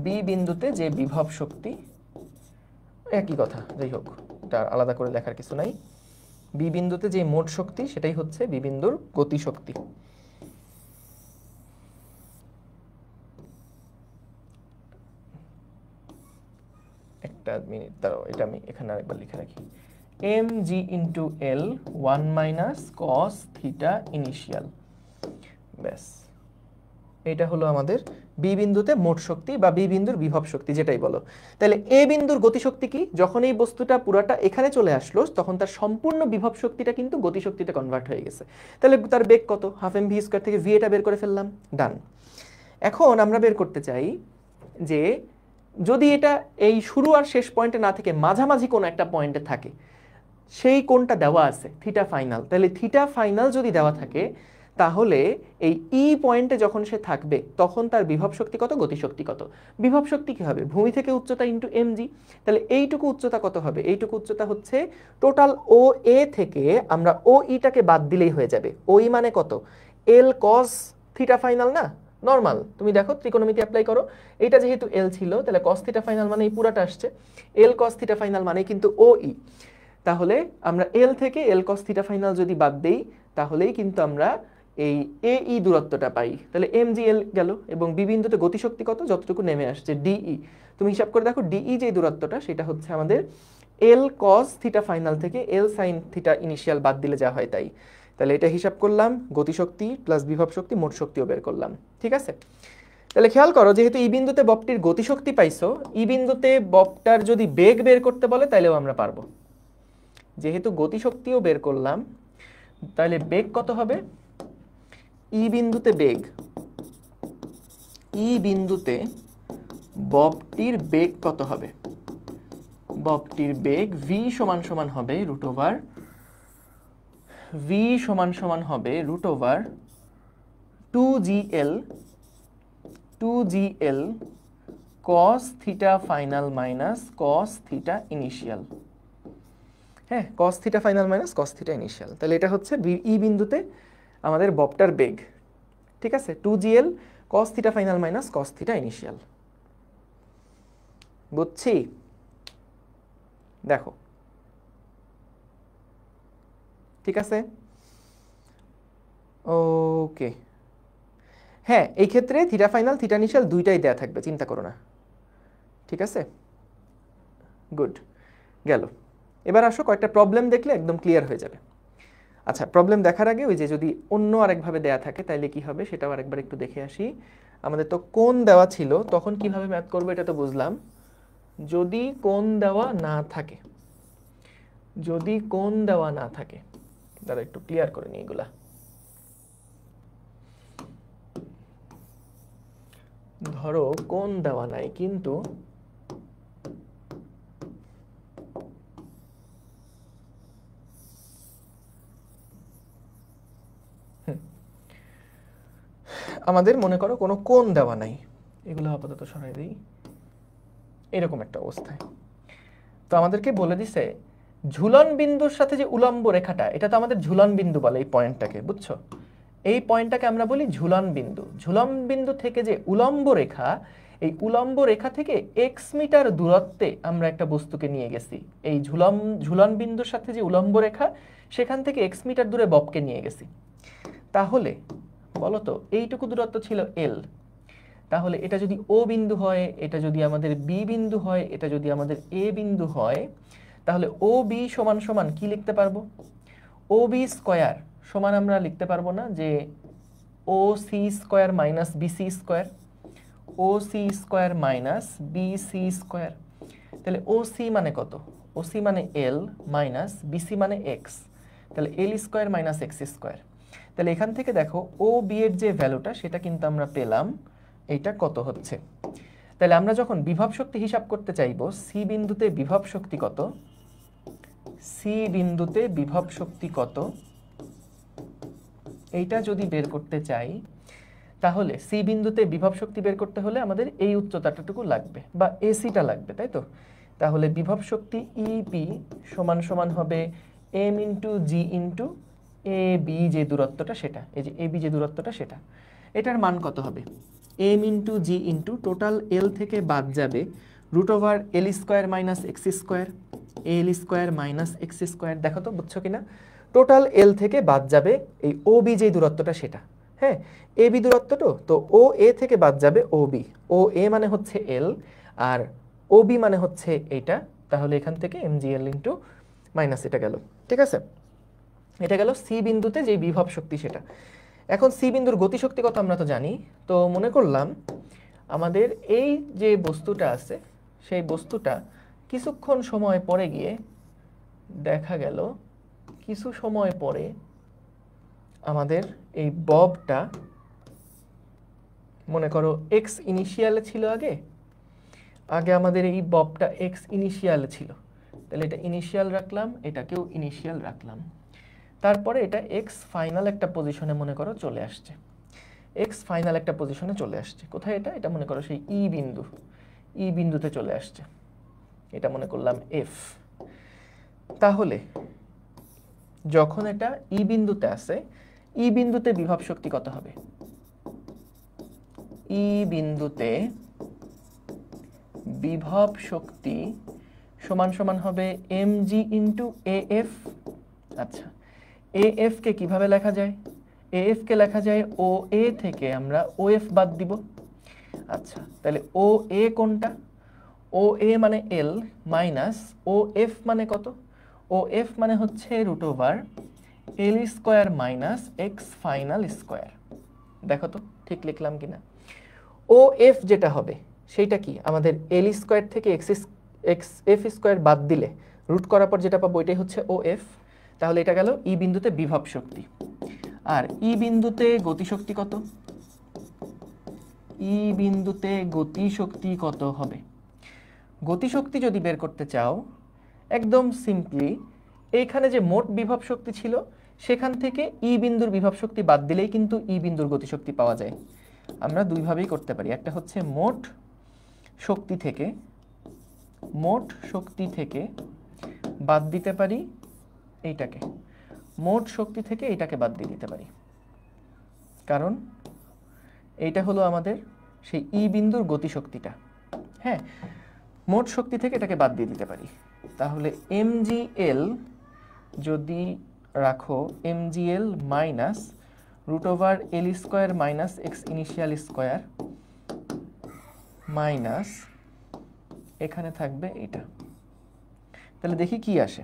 বি বিন্দুতে যে বিভব শক্তি, একই কথা, যাই হোক এটা আলাদা করে লেখার কিছু নাই। বি বিন্দুতে যে মোট শক্তি সেটাই হচ্ছে বি বিন্দুর গতিশক্তি। একটা মিনিট দাঁড়াও, এটা আমি এখানে আরেকবার লিখে রাখি, mg into l 1 minus cos theta initial. ব্যাস, এটা হলো আমাদের বি বিন্দুতে মোট শক্তি বা বি বিন্দুর বিভব শক্তি যেটাই বলো। তাহলে এ বিন্দুর গতিশক্তি কি? যখন এই বস্তুটা পুরাটা এখানে চলে আসলো তখন তার সম্পূর্ণ বিভব শক্তিটা কিন্তু গতিশক্তিতে কনভার্ট হয়ে গেছে। তাহলে তার বেগ কত? হাফ এম ভি স্কয়ার থেকে ভি এটা বের করে ফেললাম, ডান। এখন আমরা বের করতে চাই যে যদি এটা এই শুরু আর শেষ পয়েন্টে না থেকে মাঝামাঝি কোনো একটা পয়েন্টে থাকে, সেই কোণটা দেওয়া আছে থিটা ফাইনাল, তাহলে থিটা ফাইনাল যদি দেওয়া থাকে তাহলে এই ই পয়েন্টে যখন সে থাকবে তখন তার বিভব শক্তি কত, গতিশক্তি কত? বিভব শক্তি কি হবে? ভূমি থেকে উচ্চতা ইন্টু mg। তাহলে এইটুকু উচ্চতা কত হবে? এইটুকু উচ্চতা হচ্ছে টোটাল ও এ থেকে আমরা ও ইটাকে বাদ দিলেই হয়ে যাবে। ও ই মানে কত? এল কস থিটা ফাইনাল না, নর্মাল। তুমি দেখো ত্রিকোণমিতি অ্যাপ্লাই করো, এটা যেহেতু এল ছিল তাহলে কস থিটা ফাইনাল মানে এই পুরাটা আসছে, এল কস থিটা ফাইনাল মানে কিন্তু ও ই। তাহলে আমরা এল থেকে এল কস থিটা ফাইনাল যদি বাদ দেই তাহলেই কিন্তু আমরা এই এ ই দূরত্বটা পাই। তাহলে এম জি এল গেল, এবং বি বিন্দুতে গতিশক্তি কত, যতটুকু নেমে আসছে ডিই। তুমি হিসাব করে দেখো ডিই যে দূরত্বটা সেটা হচ্ছে আমাদের এল কস থিটা ফাইনাল থেকে এল সাইন থিটা ইনিশিয়াল বাদ দিলে যা হয় তাই। তাহলে এটা হিসাব করলাম, গতিশক্তি প্লাস বিভব শক্তি, মোট শক্তিও বের করলাম। ঠিক আছে, তাহলে খেয়াল করো যেহেতু ই বিন্দুতে ববটির গতিশক্তি পাইছো, ই বিন্দুতে ববটার যদি বেগ বের করতে বলে তাইলেও আমরা পারবো। যেহেতু গতিশক্তিও বের করলাম তাহলে বেগ কত হবে? ই বিন্দুতে বেগ, ই বিন্দুতে ববটির বেগ কত হবে? ববটির বেগ ভি সমান সমান হবে রুট ওভার, ভি সমান সমান হবে root over 2gl, 2gl cos theta final minus cos theta initial. হ্যাঁ, cos theta final minus cos theta initial. তাহলে এটা হচ্ছে ই বিন্দুতে আমাদের ববটার বেগ। ঠিক আছে, 2gl cos theta final minus cos theta initial. বুঝছি? দেখো, ঠিক আছে, ওকে। হ্যাঁ, এই ক্ষেত্রে থিটা ফাইনাল থিটা ইনিশিয়াল দুইটাই দেয়া থাকবে, চিন্তা করো না। ঠিক আছে, গুড, গেল। এবার আসো কয়েকটা প্রবলেম দেখলে একদম ক্লিয়ার হয়ে যাবে। আচ্ছা, প্রবলেম দেখার আগে ওই যে যদি অন্য আরেকভাবে দেয়া থাকে তাহলে কি হবে সেটাও আরেকবার একটু দেখে আসি। আমাদের তো কোণ দেওয়া ছিল, তখন কিভাবে ম্যাথ করবো এটা তো বুঝলাম। যদি কোণ দেওয়া না থাকে, যদি কোণ দেওয়া না থাকে, দাঁড়া একটু ক্লিয়ার করে নিই এগুলা। ধরো কোণ দেওয়া নাই কিন্তু আমাদের মনে করো কোনো কোণ দেওয়া নাই, এগুলো আপাতত সরাই দিই, এরকম একটা অবস্থায়। তো আমাদেরকে বলে দিছে ঝুলন বিন্দুর সাথে যে উলম্ব রেখাটা, এটা তো আমাদের ঝুলন বিন্দু বলে এই পয়েন্টটাকে, বুঝছো? এই পয়েন্টটাকে আমরা বলি ঝুলন বিন্দু। ঝুলন বিন্দু থেকে যে উলম্ব রেখা, এই উলম্ব রেখা থেকে x মিটার দূরত্বে আমরা একটা বস্তুকে নিয়ে গেছি। এই ঝুলন বিন্দুর সাথে যে উলম্ব রেখা, সেখান থেকে x মিটার দূরে ববকে নিয়ে গেছি। তাহলে বলো তো এইটুকু দূরত্ব ছিল l, তাহলে এটা যদি ও বিন্দু হয়, এটা যদি আমাদের বি বিন্দু হয়, এটা যদি আমাদের এ বিন্দু হয়, তাহলে ও বি সমান সমান কি লিখতে পারবো? ও বি স্কোয়ার সমান আমরা লিখতে পারবো না যে O C square minus BC square, O C square minus BC square. তাহলে ও সি মানে কত? ও সি মানে এল মাইনাস বিসি মানে এক্স, তাহলে L square minus X square. তাহলে এখান থেকে দেখো ও বি এর যে ভ্যালুটা সেটা কিন্তু আমরা পেলাম, এইটা কত হচ্ছে। তাহলে আমরা যখন বিভব শক্তি হিসাব করতে চাইবো, সি বিন্দুতে বিভব শক্তি কত, সি বিন্দুতে বিভব শক্তি কত, এইটা যদি বের করতে চাই তাহলে সি বিন্দুতে বিভব শক্তি বের করতে হলে আমাদের এই উচ্চতাটাটুকু লাগবে বা এসিটা লাগবে, তাই তো? তাহলে বিভব শক্তি ইপি সমান সমান হবে M into G into A B যে দূরত্বটা সেটা, এই যে এ বি যে দূরত্বটা সেটা, এটার মান কত হবে? এম ইন্টু জি ইন্টু টোটাল এল থেকে বাদ যাবে root over L square minus X square, এল স্কোয়ার মাইনাস এক্স স্কোয়ার। দেখো তো বুঝছো কিনা? টোটাল এল থেকে বাদ যাবে এই ও বি যে দূরত্বটা সেটা। হ্যাঁ, এ বি দূরত্বটা, তো ও এ থেকে বাদ যাবে ও বি, ও এ মানে হচ্ছে এল আর ও বি মানে হচ্ছে এইটা। তাহলে এখান থেকে M G L into minus এটা গেল। ঠিক আছে, এটা গেল সি বিন্দুতে যে বিভব শক্তি সেটা। এখন সি বিন্দুর গতিশক্তি কত আমরা তো জানি। তো মনে করলাম আমাদের এই যে বস্তুটা আছে সেই বস্তুটা কিছুক্ষণ সময় পরে গিয়ে দেখা গেল, কিছু সময় পরে আমাদের এই ববটা মনে করো এক্স ইনিশিয়ালে ছিল, আগে আমাদের এই ববটা এক্স ইনিশিয়ালে ছিল, তাহলে এটা ইনিশিয়াল রাখলাম, এটাকেও ইনিশিয়াল রাখলাম। তারপরে এটা এক্স ফাইনাল একটা পজিশনে মনে করো চলে আসছে, এক্স ফাইনাল একটা পজিশনে চলে আসছে। কোথায় এটা? এটা মনে করো সেই ই বিন্দু, ই বিন্দুতে চলে আসছে, এটা মনে করলাম এফ। তাহলে যখন এটা ই বিন্দুতে আসে, ই বিন্দুতে বিভব শক্তি কত হবে? ই বিন্দুতে বিভব শক্তি সমান সমান হবে mg ইন্টু এএফ। আচ্ছা, এএফ কে কিভাবে লেখা যায়? এএফ কে লেখা যায় ও এ থেকে আমরা ওএফ বাদ দিব। আচ্ছা, তাহলে ও এ কোনটা? ও এ মানে এল মাইনাস ও এফ মানে কত? ও এফ মানে হচ্ছে root over L square minus X final square. দেখো তো ঠিক লিখলাম কিনা? ও এফ যেটা হবে সেইটা কি? আমাদের এল স্কোয়ার থেকে এক্স এফ স্কোয়ার বাদ দিলে রুট করার পর যেটা পাবো ওইটাই হচ্ছে ও এফ। তাহলে এটা গেল ই বিন্দুতে বিভব শক্তি। আর ই বিন্দুতে গতিশক্তি কত? ই বিন্দুতে গতিশক্তি কত হবে? গতিশক্তি যদি বের করতে চাও একদম সিম্পলি এইখানে যে মোট বিভব শক্তি ছিল সেখান থেকে ই বিন্দুর বিভব শক্তি বাদ দিলেই কিন্তু ই বিন্দুর গতিশক্তি পাওয়া যায়। আমরা দুইভাবেই করতে পারি, একটা হচ্ছে মোট শক্তি থেকে বাদ দিতে পারি এইটাকে, মোট শক্তি থেকে এইটাকে বাদ দিয়ে দিতে পারি, কারণ এইটা হলো আমাদের সেই ই বিন্দুর গতিশক্তিটা। হ্যাঁ, মোট শক্তি থেকে এটাকে বাদ দিয়ে দিতে পারি। তাহলে mgl যদি রাখো mgl minus root over L square minus X initial square minus এখানে থাকবে এটা। তাহলে দেখি কি আসে।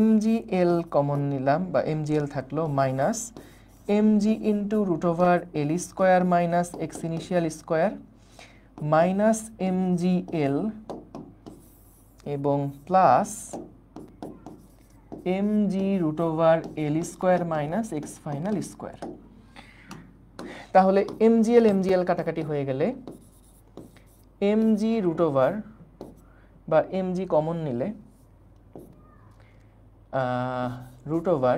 mgl কমন নিলাম বা mgl থাকলো minus mg into root over L square minus X initial square minus mgl এবং plus mg root over L square minus X final square. তাহলে mgl কাটাকাটি হয়ে গেলে mg রুট ওভার বা mg কমন নিলে root over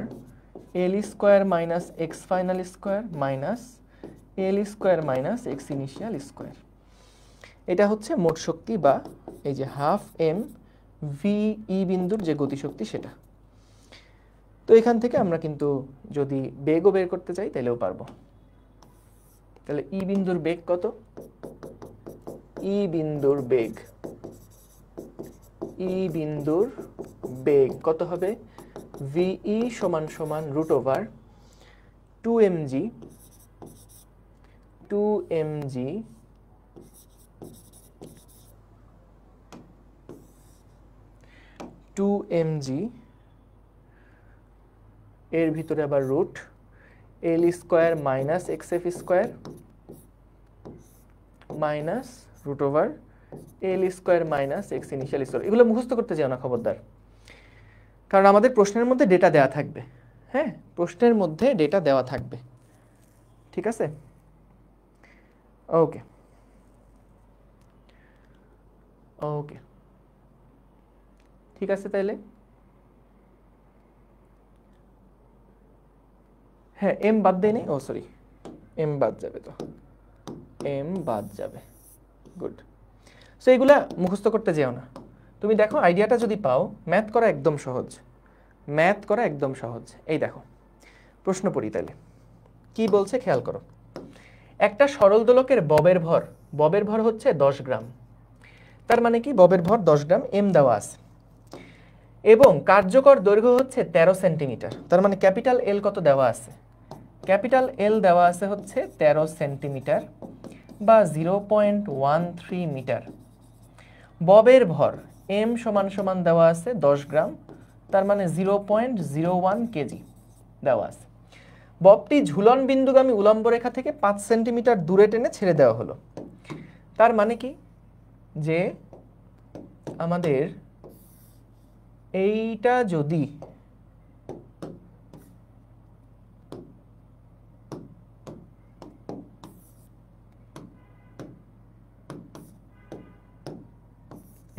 L square minus X final square minus L square minus X initial square. এটা হচ্ছে মোট শক্তি বা এই যে হাফ এম ভি ই বিন্দুর যে গতিশক্তি সেটা। তো এখান থেকে আমরা কিন্তু যদি বেগও বের করতে চাই তাহলেও পারবো। তাহলে ই বিন্দুর বেগ কত? ই বিন্দুর বেগ কত হবে? ভিই সমান সমান রুট ওভার 2mg এর ভিতরে আবার root L square minus X F square minus root over L square minus X initial square. এগুলো মুখস্থ করতে চাও না খবরদার, কারণ আমাদের প্রশ্নের মধ্যে ডেটা দেওয়া থাকবে। হ্যাঁ, প্রশ্নের মধ্যে ডেটা দেওয়া থাকবে, ঠিক আছে? ওকে ওকে ঠিক আছে। তাইলে হ্যাঁ, এম বাদ দেয় নেই, ও সরি, এম বাদ যাবে, তো এম বাদ যাবে। গুড। সো এগুলা মুখস্থ করতে যেও না, তুমি দেখো আইডিয়াটা যদি পাও ম্যাথ করা একদম সহজ। এই দেখো প্রশ্ন পড়ি তাহলে কি বলছে খেয়াল করো। একটা সরল দোলকের ববের ভর হচ্ছে 10 গ্রাম। তার মানে কি ববের ভর 10 গ্রাম, এম দেওয়া আছে, এবং কার্যকর দৈর্ঘ্য হচ্ছে 13 সেন্টিমিটার। তার মানে ক্যাপিটাল এল কত দেওয়া আছে? ক্যাপিটাল এল দেওয়া আছে হচ্ছে 13 সেন্টিমিটার বা 0.13 মিটার। ববের ভর এম সমান সমান দেওয়া আছে 10 গ্রাম, তার মানে 0.01 কেজি দেওয়া আছে। ববটি ঝুলন বিন্দুগামী উলম্ব রেখা থেকে 5 সেন্টিমিটার দূরে টেনে ছেড়ে দেওয়া হলো। তার মানে কি যে আমাদের এইটা যদি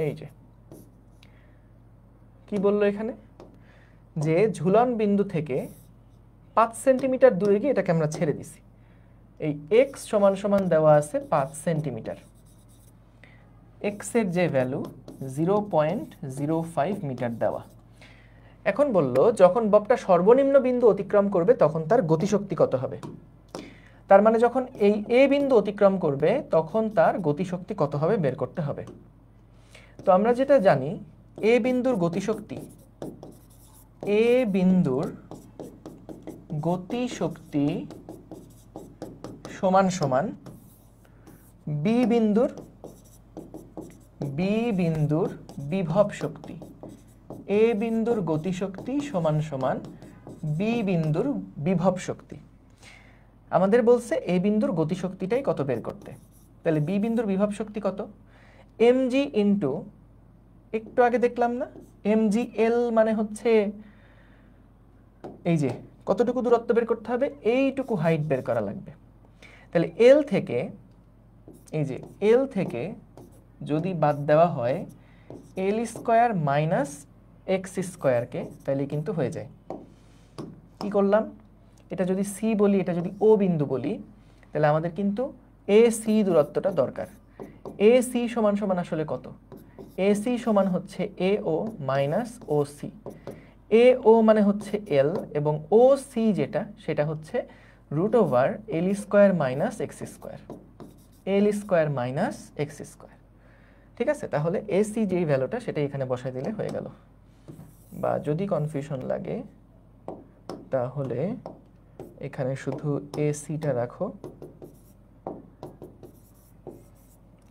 এই যে কি বললো এখানে যে ঝুলন বিন্দু থেকে 5 সেন্টিমিটার দূরে গিয়ে এটাকে আমরা ছেড়ে দিছি। এই x সমান সমান দেওয়া আছে 5 সেন্টিমিটার, x এর যে ভ্যালু 0.05 মিটার দেওয়া। এখন বলল যখন ববটা সর্বনিম্ন বিন্দু অতিক্রম করবে তখন তার গতিশক্তি কত হবে। তার মানে যখন এই এ বিন্দু অতিক্রম করবে তখন তার গতিশক্তি কত হবে বের করতে হবে। তো আমরা যেটা জানি এ বিন্দুর গতিশক্তি, এ বিন্দুর গতিশক্তি সমান সমান বি বিন্দুর বিভব শক্তি। এ বিন্দুর গতিশক্তি সমান সমান বি বিন্দুর বিভব শক্তি। আমাদের বলছে এ বিন্দুর গতিশক্তিটাই কত বের করতে। তাহলে বি বিন্দুর বিভব শক্তি কত, mg ইন্টু, একটু আগে দেখলাম না mg l মানে হচ্ছে এই যে কতটুকু দূরত্ব বের করতে হবে, এইটুকু হাইট বের করা লাগবে। তাহলে এল থেকে, এই যে এল থেকে যদি বাদ দেওয়া হয় এল স্কোয়ার মাইনাস এক্স স্কোয়ারকে, তাহলে কিন্তু হয়ে যায়। কি করলাম, এটা যদি সি বলি, এটা যদি ও বিন্দু বলি, তাহলে আমাদের কিন্তু এ সি দূরত্বটা দরকার। এ সি সমান সমান আসলে কত, এ সি সমান হচ্ছে এ ও মাইনাস ও সি। এ ও মানে হচ্ছে এল এবং ও সি যেটা সেটা হচ্ছে root over L square minus X square, এল স্কোয়ার মাইনাস এক্স স্কোয়ার। ঠিক আছে, তাহলে এ সি যেই ভ্যালুটা সেটা এখানে বসাই দিলে হয়ে গেল। বা যদি কনফিউশন লাগে তাহলে এখানে শুধু এ সিটা রাখো,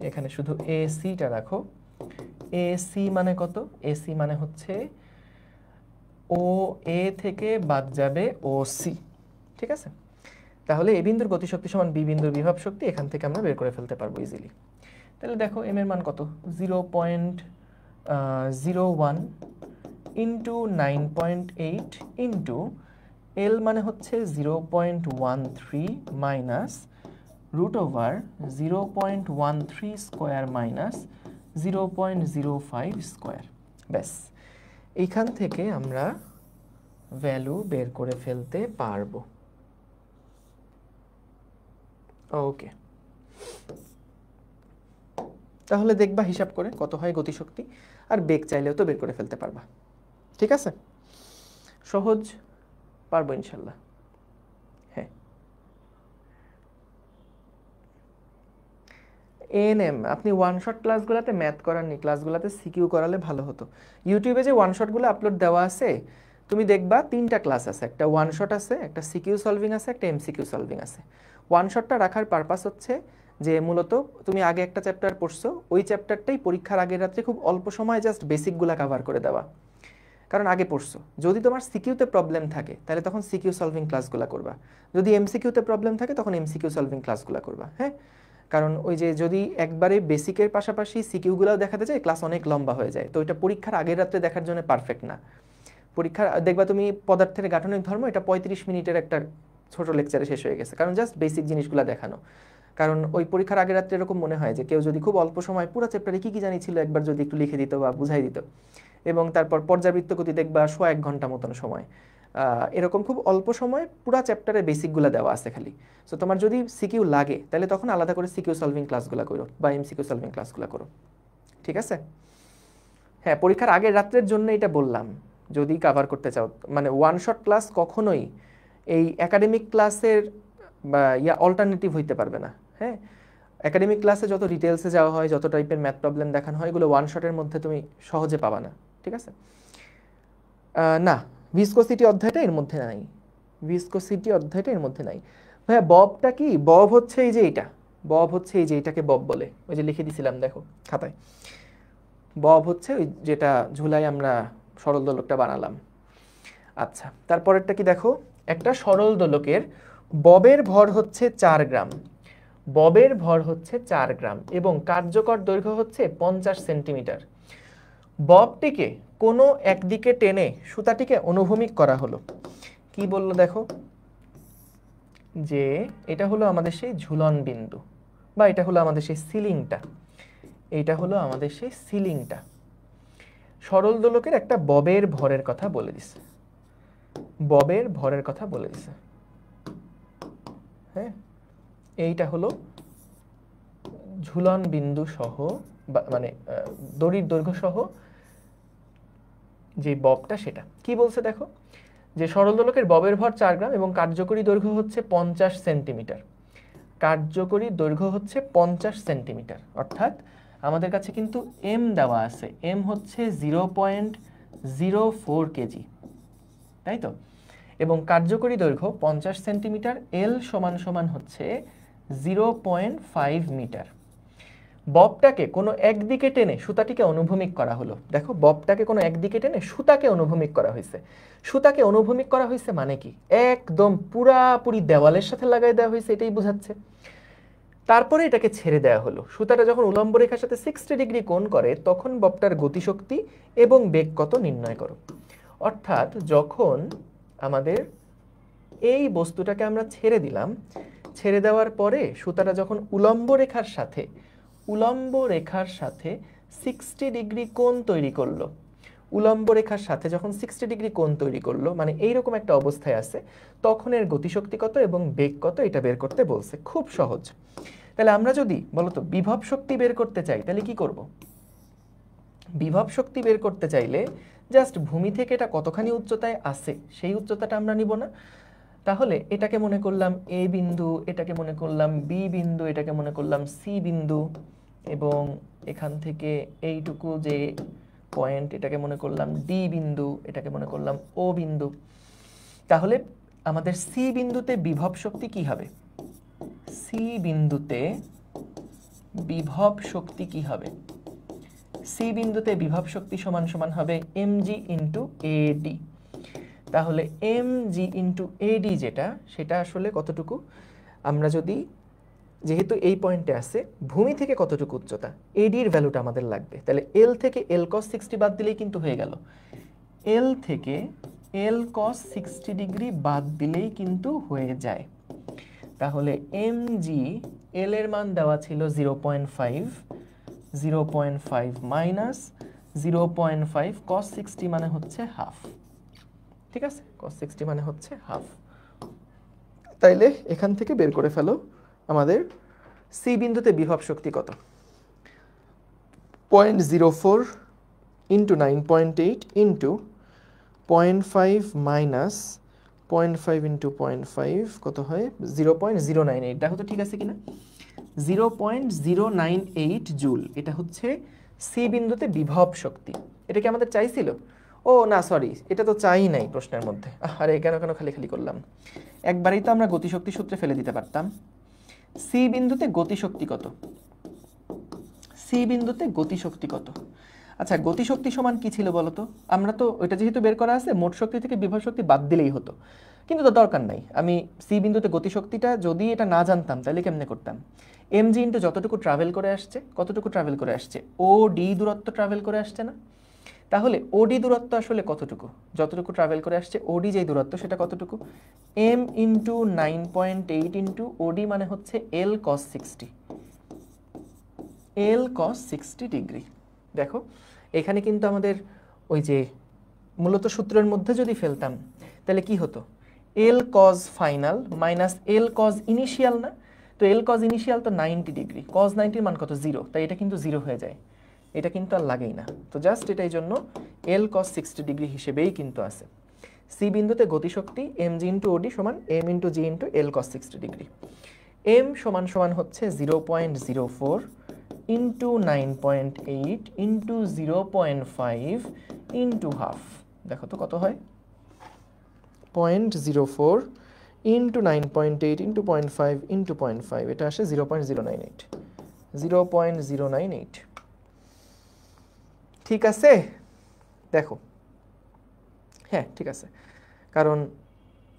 এখানে শুধু এ সিটা রাখো। এ সি মানে কত, এ সি মানে হচ্ছে ও এ থেকে বাদ যাবে ও সি। ঠিক আছে, তাহলে এ বিন্দুর গতিশক্তি সমান বি বিন্দুর বিভব শক্তি এখান থেকে আমরা বের করে ফেলতে পারবো ইজিলি। তাহলে দেখো এম এর মান কত, 0.01 ইন্টু 9.8 ইন্টু এল মানে হচ্ছে 0.13 minus root over 0.13 square minus 0.05 square. ব্যাস, এইখান থেকে আমরা ভ্যালু বের করে ফেলতে পারবো। ওকে, তাহলে দেখবা হিসাব করে কত হয় গতিশক্তি, আর বেগ চাইলেও তো বের করে ফেলতে পারবা। ঠিক আছে, সহজ, পারবো ইনশাল্লাহ। হ্যাঁ, এএনএম আপনি ওয়ান শট ক্লাসগুলোতে ম্যাথ করাননি, ক্লাসগুলোতে সিকিউ করালে ভালো হতো। ইউটিউবে যে ওয়ান শটগুলো আপলোড দেওয়া আছে তুমি দেখবা 3টা ক্লাস আছে, একটা ওয়ান শট আছে, একটা সিকিউ সলভিং আছে, একটা এমসিকিউ সলভিং আছে। ওয়ান শটটা রাখার পারপাস হচ্ছে যে মূলত তুমি আগে একটা চ্যাপ্টার পড়ছো, ওই চ্যাপ্টারটাই পরীক্ষার আগের রাত্রে খুব অল্প সময় জাস্ট বেসিকগুলো কভার করে দেওয়া, কারণ আগে পড়ছো। যদি তোমার সিকিউতে প্রবলেম থাকে তাহলে তখন সিকিউ সলভিং ক্লাসগুলো করবা, যদি এমসিকিউতে প্রবলেম থাকে তখন এমসিকিউ সলভিং ক্লাসগুলো করবা। হ্যাঁ, কারণ ওই যে যদি একবারে বেসিকের পাশাপাশি সিকিউগুলোও দেখাতে যায় ক্লাস অনেক লম্বা হয়ে যায়, তো এটা পরীক্ষার আগের রাত্রে দেখার জন্য পারফেক্ট না। পরীক্ষার দেখবা তুমি পদার্থের গাঠনিক ধর্ম, এটা 35 মিনিটের একটা ছোট লেকচারে শেষ হয়ে গেছে, কারণ জাস্ট বেসিক জিনিসগুলো দেখানো। কারণ ওই পরীক্ষার আগের রাত্রে এরকম মনে হয় যে কেউ যদি খুব অল্প সময় পুরো চ্যাপ্টারে কী কী জানিছিল একবার যদি একটু লিখে দিত বা বুঝাই দিত, এবং তারপর পর্যাবৃত্ত গতি দেখবা 1 ঘন্টা মতন সময়, এরকম খুব অল্প সময় পুরো চ্যাপ্টারে বেসিকগুলো দেওয়া আছে খালি। সো তোমার যদি সিকিউ লাগে তাহলে তখন আলাদা করে সিকিউ সলভিং ক্লাসগুলো করো বা এমসিকিউ সলভিং ক্লাসগুলো করো। ঠিক আছে, হ্যাঁ, পরীক্ষার আগের রাত্রের জন্য এটা বললাম, যদি কভার করতে চাও। মানে ওয়ান শট ক্লাস কখনোই এই একাডেমিক ক্লাসের অল্টারনেটিভ হইতে পারবে না। হ্যাঁ, একাডেমিক ক্লাসে যত ডিটেলসে যাওয়া হয়, যত টাইপের ম্যাথ প্রবলেম দেখানো হয়, এগুলো ওয়ান শটের মধ্যে তুমি সহজে পাবা না। ঠিক আছে, না, ভিসকোসিটি অধ্যায়টা এর মধ্যে নাই, ভিসকোসিটি অধ্যায়টা এর মধ্যে নাই। ভাইয়া ববটা কি, বব হচ্ছে এই যে এইটা, বব হচ্ছে এই যে এটাকে বব বলে, ওই যে লিখে দিছিলাম দেখো খাতায়। বব হচ্ছে ওই যেটা ঝুলাই আমরা সরল দোলকটা বানালাম। আচ্ছা, তারপরেরটা কি দেখো, একটা সরল দোলকের ববের ভর হচ্ছে 4 গ্রাম, ববের ভর হচ্ছে 4 গ্রাম এবং কার্যকর দৈর্ঘ্য হচ্ছে 50 সেন্টিমিটার। ববটিকে কোনো একদিকে টেনে সুতাটিকে অনুভূমিক করা হলো। কি বললো দেখো, যে এটা হলো আমাদের সেই ঝুলন বিন্দু, বা এটা হলো আমাদের সেই সিলিংটা, এইটা হলো আমাদের সেই সিলিংটা। সরল দোলকের একটা ববের ভরের কথা বলে দিছে। ববের ভরের কথা বলে দিছে। হ্যাঁ, এইটা হলো ঝুলন বিন্দু সহ মানে দড়ির দৈর্ঘ্য সহ যে ববটা, সেটা কি বলছে দেখো, যে সরল দোলকের ববের ভর 4 গ্রাম এবং কার্যকরী দৈর্ঘ্য হচ্ছে 50 সেন্টিমিটার। কার্যকরী দৈর্ঘ্য হচ্ছে 50 সেন্টিমিটার, অর্থাৎ আমাদের কাছে কিন্তু এম দেওয়া আছে, এম হচ্ছে 0.04 কেজি, তাই তো? এবং কার্যকরী দৈর্ঘ্য 50 সেন্টিমিটার, এল সমান সমান হচ্ছে 0.5 মিটার। ববটাকে কোনো একদিকে টেনে সুতাটিকে অনুভূমিক করা হলো। দেখো, ববটাকে কোনো একদিকে টেনে সুতাকে অনুভূমিক করা হয়েছে। সুতাকে অনুভূমিক করা হয়েছে মানে কি, একদম পুরাপুরি দেওয়ালের সাথে লাগাই দেওয়া হয়েছে, এটাই বোঝাচ্ছে। তারপরে এটাকে ছেড়ে দেওয়া হলো। সুতাটা যখন উলম্ব রেখার সাথে 60 ডিগ্রি কোণ করে তখন ববটার গতিশক্তি এবং বেগ কত নির্ণয় করো। অর্থাৎ যখন আমাদের এই বস্তুটাকে আমরা ছেড়ে দিলাম, ছেড়ে দেওয়ার পরে সুতাটা যখন উলম্ব রেখার সাথে 60 ডিগ্রি কোণ তৈরি করলো, উলম্ব রেখার সাথে যখন 60 ডিগ্রি কোণ তৈরি করলো, মানে এইরকম একটা অবস্থায় আছে, তখন এর গতিশক্তি কত এবং বেগ কত এটা বের করতে বলছে। খুব সহজ। তাহলে আমরা যদি বলতো বিভব শক্তি বের করতে চাই তাহলে কি করব? বিভব শক্তি বের করতে চাইলে জাস্ট ভূমি থেকে এটা কতখানি উচ্চতায় আছে সেই উচ্চতাটা আমরা নিব না? তাহলে এটাকে মনে করলাম এ বিন্দু, এটাকে মনে করলাম বি বিন্দু, এটাকে মনে করলাম সি বিন্দু, এবং এখান থেকে এইটুকু যে পয়েন্ট এটাকে মনে করলাম ডি বিন্দু, এটাকে মনে করলাম ও বিন্দু। তাহলে আমাদের সি বিন্দুতে বিভব শক্তি কি হবে? সি বিন্দুতে বিভব শক্তি কি হবে? সি বিন্দুতে বিভব শক্তি সমান সমান হবে mg ইন্টু এডি। তাহলে mg ইন্টু এডি যেটা, সেটা আসলে কতটুকু? আমরা যদি, যেহেতু এই পয়েন্টে আছে, ভূমি থেকে কতটুকু উচ্চতা, এডির ভ্যালুটা আমাদের লাগবে। তাহলে এল থেকে এল কস 60 বাদ দিলেই কিন্তু হয়ে গেল। এল থেকে এল কস 60 ডিগ্রি বাদ দিলেই কিন্তু হয়ে যায়। তাহলে mg, এল এর মান দেওয়া ছিল 0.5, 0.5 মাইনাস 0.5 cos 60 মানে হচ্ছে হাফ। ঠিক আছে, cos 60 মানে হচ্ছে হাফ। তাইলে এখান থেকে বের করে ফেলো আমাদের সি বিন্দুতে বিভব শক্তি কত। 0.04 ইন্টু 9.8 ইন্টু 0.5 মাইনাস 0.5 ইন্টু 0.5 কত হয়? 0.098। দেখো তো ঠিক আছে কিনা? 0.098 জুল, এটা হচ্ছে সি বিন্দুতে বিভব শক্তি। এটা কি আমাদের চাইছিল? ও না, সরি, এটা তো চাই নাই প্রশ্নের মধ্যে। আরে কেন কেন খালি খালি করলাম, একবারেই তো আমরা গতিশক্তি সূত্রে ফেলে দিতে পারতাম। সি বিন্দুতে গতিশক্তি কত? সি বিন্দুতে গতিশক্তি কত? আচ্ছা, গতিশক্তি সমান কি ছিল বলো তো? আমরা তো ওইটা যেহেতু বের করা আছে, মোট শক্তি থেকে বিভব শক্তি বাদ দিলেই হতো, কিন্তু তো দরকার নাই। আমি সি বিন্দুতে গতিশক্তিটা যদি এটা না জানতাম তাহলে কেমনে করতাম? mg ইন্টু যতটুকু ট্রাভেল করে আসছে, কতটুকু ট্রাভেল করে আসছে? ও ডি দূরত্ব ট্রাভেল করে আসছে না? তাহলে ওডি দূরত্ব আসলে কতটুকু? যতটুকু ট্রাভেল করে আসছে ওডি যেই দূরত্ব সেটা কতটুকু? m ইন্টু 9.8 ইন্টু ওডি মানে হচ্ছে এল কস 60, এল কস 60 ডিগ্রি। দেখো এখানে কিন্তু আমাদের ওই যে মূলত সূত্রের মধ্যে যদি ফেলতাম তাহলে কি হতো? এল কজ ফাইনাল মাইনাস এল কজ ইনিশিয়াল না? তো এল কজ ইনিশিয়াল তো 90 ডিগ্রি, কজ 90 মান কত? 0, তাই এটা কিন্তু 0 হয়ে যায়, এটা কিন্তু আর লাগেই না। তো জাস্ট এটাই জন্য এল কস 60 ডিগ্রি হিসেবেই কিন্তু আছে। সি বিন্দুতে গতিশক্তি mg ইন্টু ওডি সমান m ইন্টু জি ইন্টু এল কস 60 ডিগ্রি। m সমান সমান হচ্ছে 0.04 ইন্টু 9.8 ইন্টু 0.5 ইন্টু হাফ। দেখো তো কত হয়? 0.04 ইন্টু 9.8 ইন্টু 0.5 ইন্টু 0.5, এটা আসে 0.098, 0.098। ঠিক আছে, দেখো, হ্যাঁ ঠিক আছে, কারণ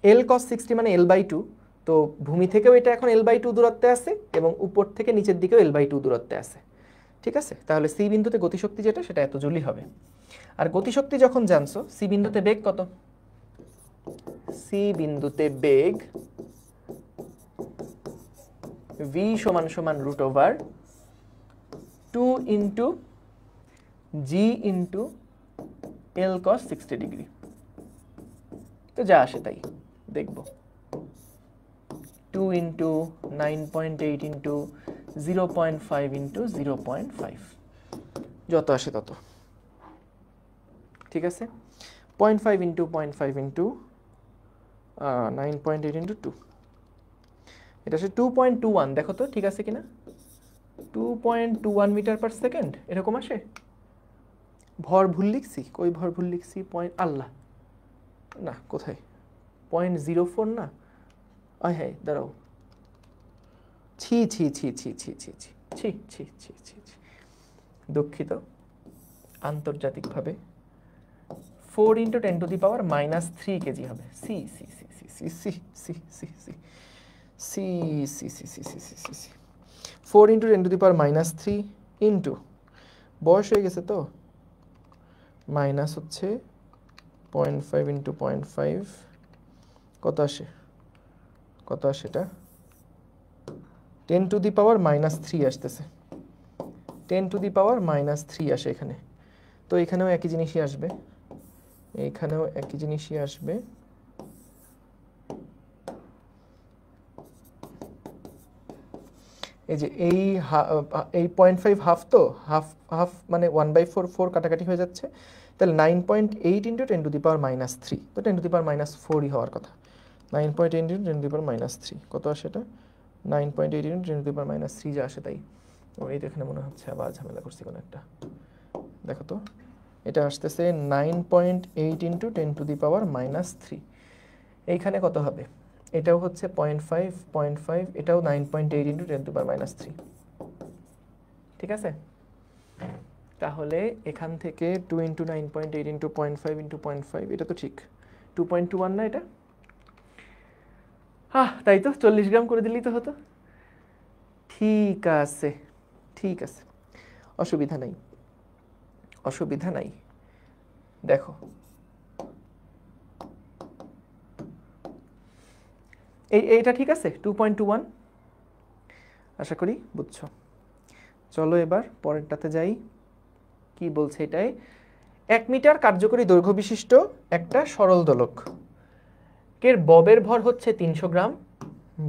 এল কস 60 মানে l/2, তো ভূমি থেকেও এটা এখন l/2 দূরত্বে আছে এবং উপর থেকে নিচের দিকেও l/2 দূরত্বে আছে। ঠিক আছে, তাহলে সি বিন্দুতে গতিশক্তি যেটা সেটা এত জুলই হবে। আর গতিশক্তি যখন জানছো, সি বিন্দুতে বেগ কত? সি বিন্দুতে বেগ v সমান সমান √2 ইন্টু জি ইন্টু এল কস 60 ডিগ্রি। তো যা আসে তাই দেখব। 2 ইন্টু 9.8 ইন্টু 0.5 ইন্টু 0.5, যত আসে তত। ঠিক আছে, 0.5 ইন্টু 0.5 ইন্টু 9.8 ইন্টু 2, এটা আসে 2.21। দেখো তো ঠিক আছে কিনা, 2.21 মিটার পার সেকেন্ড এরকম আসে। ভর ভুল লিখছি, কই ভর ভুল লিখছি, পয়েন্ট আল্লাহ না, কোথায় 0.04 না, আয় হ্যাঁ দাঁড়াও, ছি ছি ছি ছি ছি ছি ছি ছি ছি ছি ছি ছি, দুঃখিত। আন্তর্জাতিকভাবে 4 ইন্টু 10⁻³ কেজি হবে। সি সি সি সি সি সি সি সি সি সি সি সি সি সি সি সি সি 4 ইন্টু 10⁻³ ইন্টু বয়স হয়ে গেছে তো, মাইনাস হচ্ছে 0.5 ইন্টু 0.5, কত আসে, কত আসে এটা 10⁻³ আসতেছে, 10⁻³ আসে এখানে। তো এখানেও একই জিনিসই আসবে, এইখানেও একই জিনিসই আসবে। এই যে এই 0.5 হাফ, তো হাফ হাফ মানে 1/4, 4 কাটাকাটি হয়ে যাচ্ছে, তাহলে 9.8 ইন্টু 10⁻³ তো 10⁻⁴ হওয়ার কথা। 9.8 ইন্টু 10⁻³ কত আসে এটা, 9.8 ইন্টু 10⁻³ যা আসে তাই। ও এই তো এখানে মনে হচ্ছে আবার ঝামেলা করছি কোনো একটা, দেখো তো এটা আসতেছে 9.8 ইন্টু 10⁻⁻3। এইখানে কত হবে, এটাও হচ্ছে 0.5, এটাও 9.8 ইন্টু 10⁻³ ঠিক আছে। তাহলে এখান থেকে 2 ইন্টু 9.8 ইন্টু 0.5 ইন্টু 0.5, এটা তো ঠিক 2.21 না এটা, তাই তো 40 গ্রাম করে দিলেই তো হতো। ঠিক আছে, ঠিক আছে, অসুবিধা নাই, অসুবিধা নাই। দেখো এইটা ঠিক আছে 2.21, আশা করি বুঝছো। চলো এবার পরেরটাতে যাই, কি বলছে এটাই, 1 মিটার কার্যকরী দৈর্ঘ্য বিশিষ্ট একটা সরল দোলক এর ববের ভর হচ্ছে 300 গ্রাম,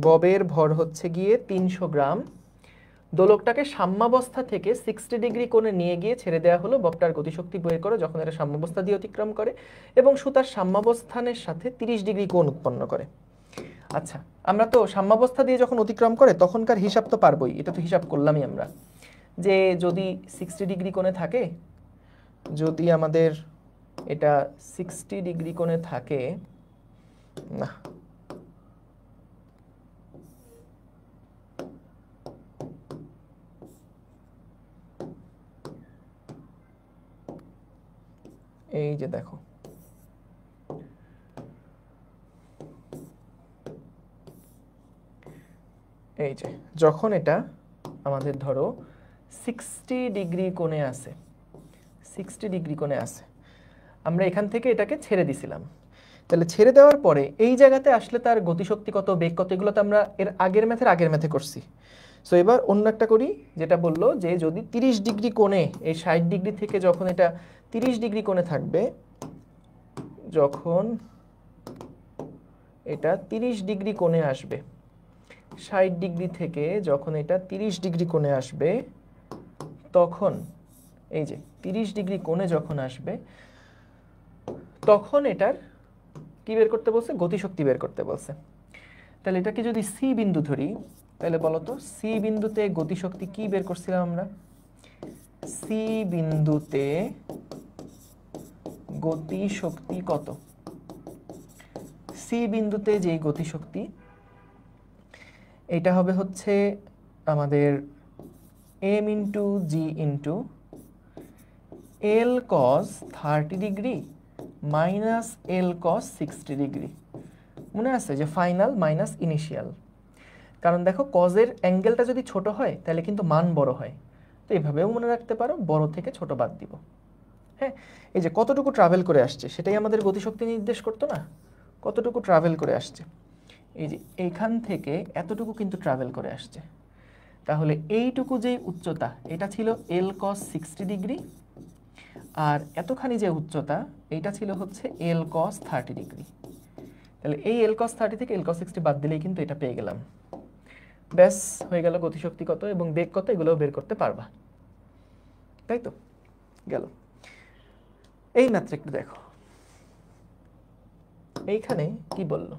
ববের ভর হচ্ছে গিয়ে 300 গ্রাম। দোলকটাকে সাম্যাবস্থা থেকে 60 ডিগ্রি কোণে নিয়ে গিয়ে ছেড়ে দেওয়া হলো। ববটার গতিশক্তি বের করো যখন এটা সাম্যাবস্থা দিয়ে অতিক্রম করে এবং সুতার সাম্যাবস্থানের সাথে 30 ডিগ্রি কোণ উৎপন্ন করে। আচ্ছা, আমরা তো সাম্যাবস্থা দিয়ে যখন অতিক্রম করে তখনকার হিসাব তো পারবই, এটা তো হিসাব করলামই আমরা, যে যদি 60 ডিগ্রি কোণে থাকে, যদি আমাদের এটা 60 ডিগ্রি কোণে থাকে, না এই যে দেখো এই যে যখন এটা আমাদের ধরো 60 ডিগ্রি কোণে আছে, 60 ডিগ্রি কোণে আছে, আমরা এখান থেকে এটাকে ছেড়ে দিছিলাম, তাহলে ছেড়ে দেওয়ার পরে এই জায়গাতে আসলে তার গতিশক্তি কত, বেগ কত, এগুলো তো আমরা এর আগের ম্যাথে করছি। সো এবার অন্য একটা করি, যেটা বললো যে যদি 30 ডিগ্রি কোণে, এই 60 ডিগ্রি থেকে যখন এটা 30 ডিগ্রি কোণে থাকবে, যখন এটা 30 ডিগ্রি কোণে আসবে, 60 ডিগ্রি থেকে যখন এটা 30 ডিগ্রি কোণে আসবে, তখন এই যে 30 ডিগ্রি কোণে যখন আসবে, তখন এটার কি বের করতে বলছে, গতিশক্তি বের করতে বলছে। তাহলে এটাকে যদি সি বিন্দু ধরি, তাহলে বলো তো সি বিন্দুতে গতিশক্তি কি বের করছিলাম আমরা, সি বিন্দুতে গতিশক্তি কত, সি বিন্দুতে যে গতিশক্তি, এটা হবে হচ্ছে আমাদের m ইন্টু জি ইন্টু এল কস 30 ডিগ্রি মাইনাস এল কস 60 ডিগ্রি। মনে আছে যে ফাইনাল মাইনাস ইনিশিয়াল, কারণ দেখো কজের অ্যাঙ্গেলটা যদি ছোট হয় তাহলে কিন্তু মান বড় হয়, তো এইভাবেও মনে রাখতে পারো, বড় থেকে ছোট বাদ দিব। হ্যাঁ, এই যে কতটুকু ট্রাভেল করে আসছে সেটাই আমাদের গতিশক্তি নির্দেশ করতো না, কতটুকু ট্রাভেল করে আসছে, এই যে এইখান থেকে এতটুকু কিন্তু ট্রাভেল করে আসছে। তাহলে এইটুকু যেই উচ্চতা, এটা ছিল এল কস 60 ডিগ্রি, আর এতখানি যে উচ্চতা, এইটা ছিল হচ্ছে এল কস 30 ডিগ্রি। তাহলে এই L cos 30 থেকে L cos 60 বাদ দিলেই কিন্তু এটা পেয়ে গেলাম। ব্যাস হয়ে গেল গতিশক্তি কত এবং বেগ কত, এগুলোও বের করতে পারবা, তাই তো? গেল। এই মাত্র একটু দেখো এইখানে কি বলল,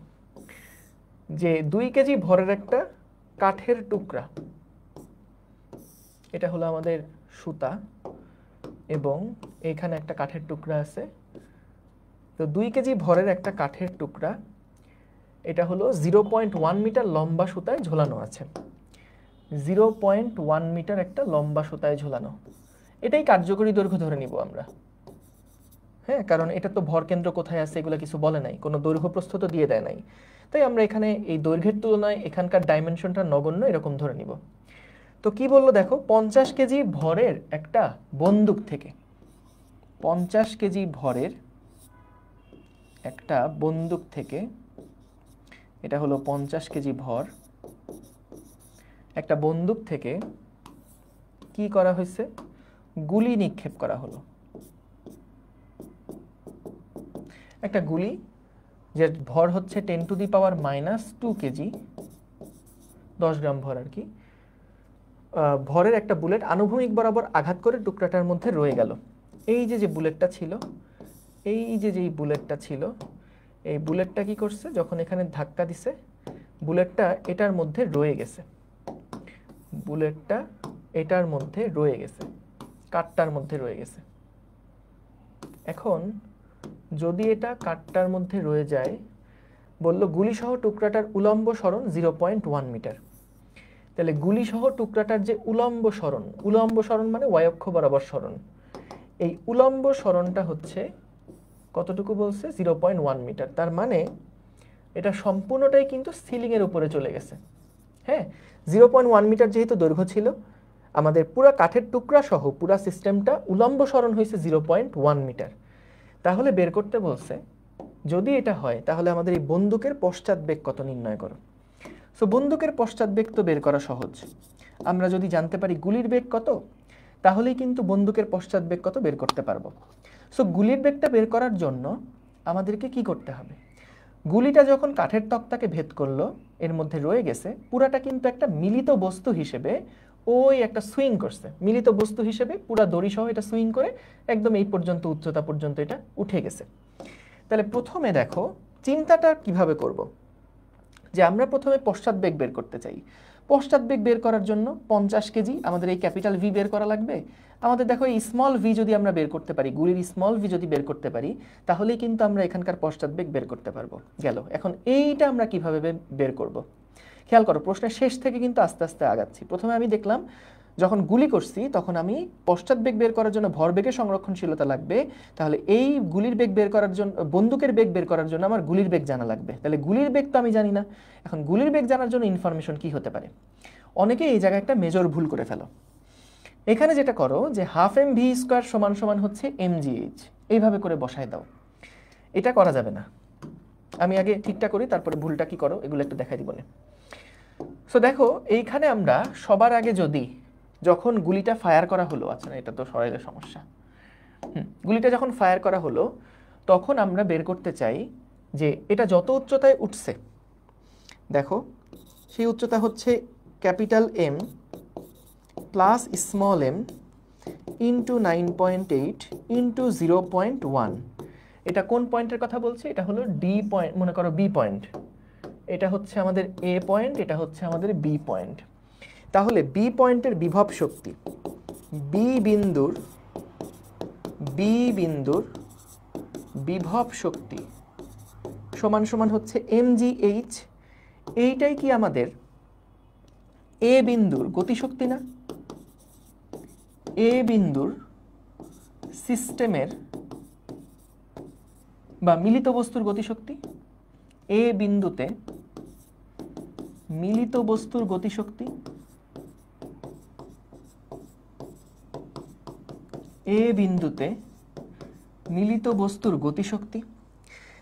যে 2 কেজি ভরের একটা কাঠের টুকরা, এটা হলো আমাদের সুতা এবং এখানে একটা কাঠের টুকরা আছে। তো 2 কেজি ভরের একটা কাঠের টুকরা, এটা হলো 0.1 মিটার লম্বা সুতায় ঝোলানো আছে। 0.1 মিটার একটা লম্বা সুতায় ঝোলানো, এটাই কার্যকরী দৈর্ঘ্য ধরে নিব আমরা। হ্যাঁ, কারণ এটা তো ভর কেন্দ্র কোথায় আছে এগুলো কিছু বলে নাই, কোনো দৈর্ঘ্য প্রস্থ তো দিয়ে দেয় নাই, তাই আমরা এখানে এই দৈর্ঘ্যের তুলনায় এখানকার ডাইমেনশনটা নগণ্য এরকম ধরে নিব। তো কি বললো দেখো, 50 কেজি ভরের একটা বন্দুক থেকে, 50 কেজি ভরের একটা বন্দুক থেকে, এটা হলো 50 কেজি ভর একটা বন্দুক থেকে কি করা হয়েছে, গুলি নিক্ষেপ করা হলো। একটা গুলি যে ভর হচ্ছে 10⁻⁻² কেজি, 10 গ্রাম ভর আর কি, ভরের একটা বুলেট আনুভূমিক বরাবর আঘাত করে টুকরাটার মধ্যে রয়ে গেল। এই যে বুলেটটা ছিল, এই যে বুলেটটা ছিল, এই বুলেটটা কি করছে, যখন এখানে ধাক্কা দিছে বুলেটটা এটার মধ্যে রয়ে গেছে, বুলেটটা এটার মধ্যে রয়ে গেছে, কাঠটার মধ্যে রয়ে গেছে। এখন যদি এটা কাঠটার মধ্যে রয়ে যায়, বলল গুলিসহ টুকরাটার উলম্ব সরণ 0.1 মিটার। তাহলে গুলিসহ টুকরাটার যে উলম্ব সরণ মানে y অক্ষ বরাবর সরণ, এই উলম্ব সরণটা হচ্ছে কতটুকু বলছে, 0.1 মিটার। তার মানে এটা সম্পূর্ণটাই কিন্তু সিলিং এর উপরে চলে গেছে। হ্যাঁ, 0.1 মিটার যেহেতু দৈর্ঘ্য ছিল, আমাদের পুরো কাঠের টুকরা সহ পুরো সিস্টেমটা উলম্ব সরণ হয়েছে 0.1 মিটার। তাহলে বের করতে বলছে, যদি এটা হয় তাহলে আমাদের এই বন্দুকের পশ্চাৎ বেগ কত নির্ণয় করো। সো বন্দুকের পশ্চাৎ বেগ তো বের করা সহজ, আমরা যদি জানতে পারি গুলির বেগ কত, তাহলেই কিন্তু বন্দুকের পশ্চাৎ বেগ কত বের করতে পারবো। সো গুলির বেগটা বের করার জন্য আমাদেরকে কি করতে হবে, গুলিটা যখন কাঠের তক্তাকে ভেদ করলো, এর মধ্যে রয়ে গেছে, পুরাটা কিন্তু একটা মিলিত বস্তু হিসেবে ওই একটা সুইং করছে, মিলিত বস্তু হিসেবে পুরা দড়ি সহ এটা সুইং করে একদম এই পর্যন্ত উচ্চতা পর্যন্ত এটা উঠে গেছে। তাহলে প্রথমে দেখো চিন্তাটা কিভাবে করব, যে আমরা প্রথমে পশ্চাৎ বেগ বের করতে চাই। পশ্চাৎ বেগ বের করার জন্য 50 কেজি আমাদের এই ক্যাপিটাল ভি বের করা লাগবে। আমাদের দেখো এই স্মল ভি যদি আমরা বের করতে পারি, গুলির স্মল ভি যদি বের করতে পারি, তাহলেই কিন্তু আমরা এখানকার পশ্চাৎ বেগ বের করতে পারবো। গেল, এখন এইটা আমরা কিভাবে বের করব, খেয়াল করো, প্রশ্নের শেষ থেকে কিন্তু আস্তে আস্তে আগাচ্ছি। প্রথমে আমি দেখলাম যখন গুলি করছি তখন আমি পশ্চাৎ বেগ বের করার জন্য ভরবেগের সংরক্ষণশীলতা লাগবে, তাহলে এই গুলির বেগ বের করার জন্য, বন্দুকের বেগ বের করার জন্য আমার গুলির বেগ জানা লাগবে। তাহলে গুলির বেগ তো আমি জানি না, এখন গুলির বেগ জানার জন্য ইনফরমেশন কি হতে পারে। অনেকে এই জায়গায় একটা মেজর ভুল করে ফেলো, এখানে যেটা করো যে ½ mv² হচ্ছে mgh, এইভাবে করে বসায় দাও। এটা করা যাবে না, আমি আগে ঠিকঠাক করি তারপরে ভুলটা কি করো এগুলো একটু দেখাই দিব না। সো দেখো এইখানে আমরা সবার আগে যখন গুলিটা ফায়ার করা হলো, আচ্ছা না এটা তো সরাইলে সমস্যা, গুলিটা যখন ফায়ার করা হলো তখন আমরা বের করতে চাই যে এটা যত উচ্চতায় উঠছে, দেখো সেই উচ্চতা হচ্ছে capital M plus small m into 9.8 into 0.1। এটা কোন পয়েন্টের কথা বলছি, এটা হলো ডি পয়েন্ট, মনে করো বি পয়েন্ট, এটা হচ্ছে আমাদের এ পয়েন্ট, এটা হচ্ছে আমাদের বি পয়েন্ট। তাহলে বি পয়েন্টের বিভব শক্তি, বি বিন্দুর বিভব শক্তি সমান সমান হচ্ছে mgh। এইটাই কি আমাদের এ বিন্দুর গতিশক্তি না, এ বিন্দুর সিস্টেমের বা মিলিত বস্তুর গতিশক্তি। এ বিন্দুতে মিলিত বস্তুর গতিশক্তি, এ বিন্দুতে মিলিত বস্তুর গতিশক্তি।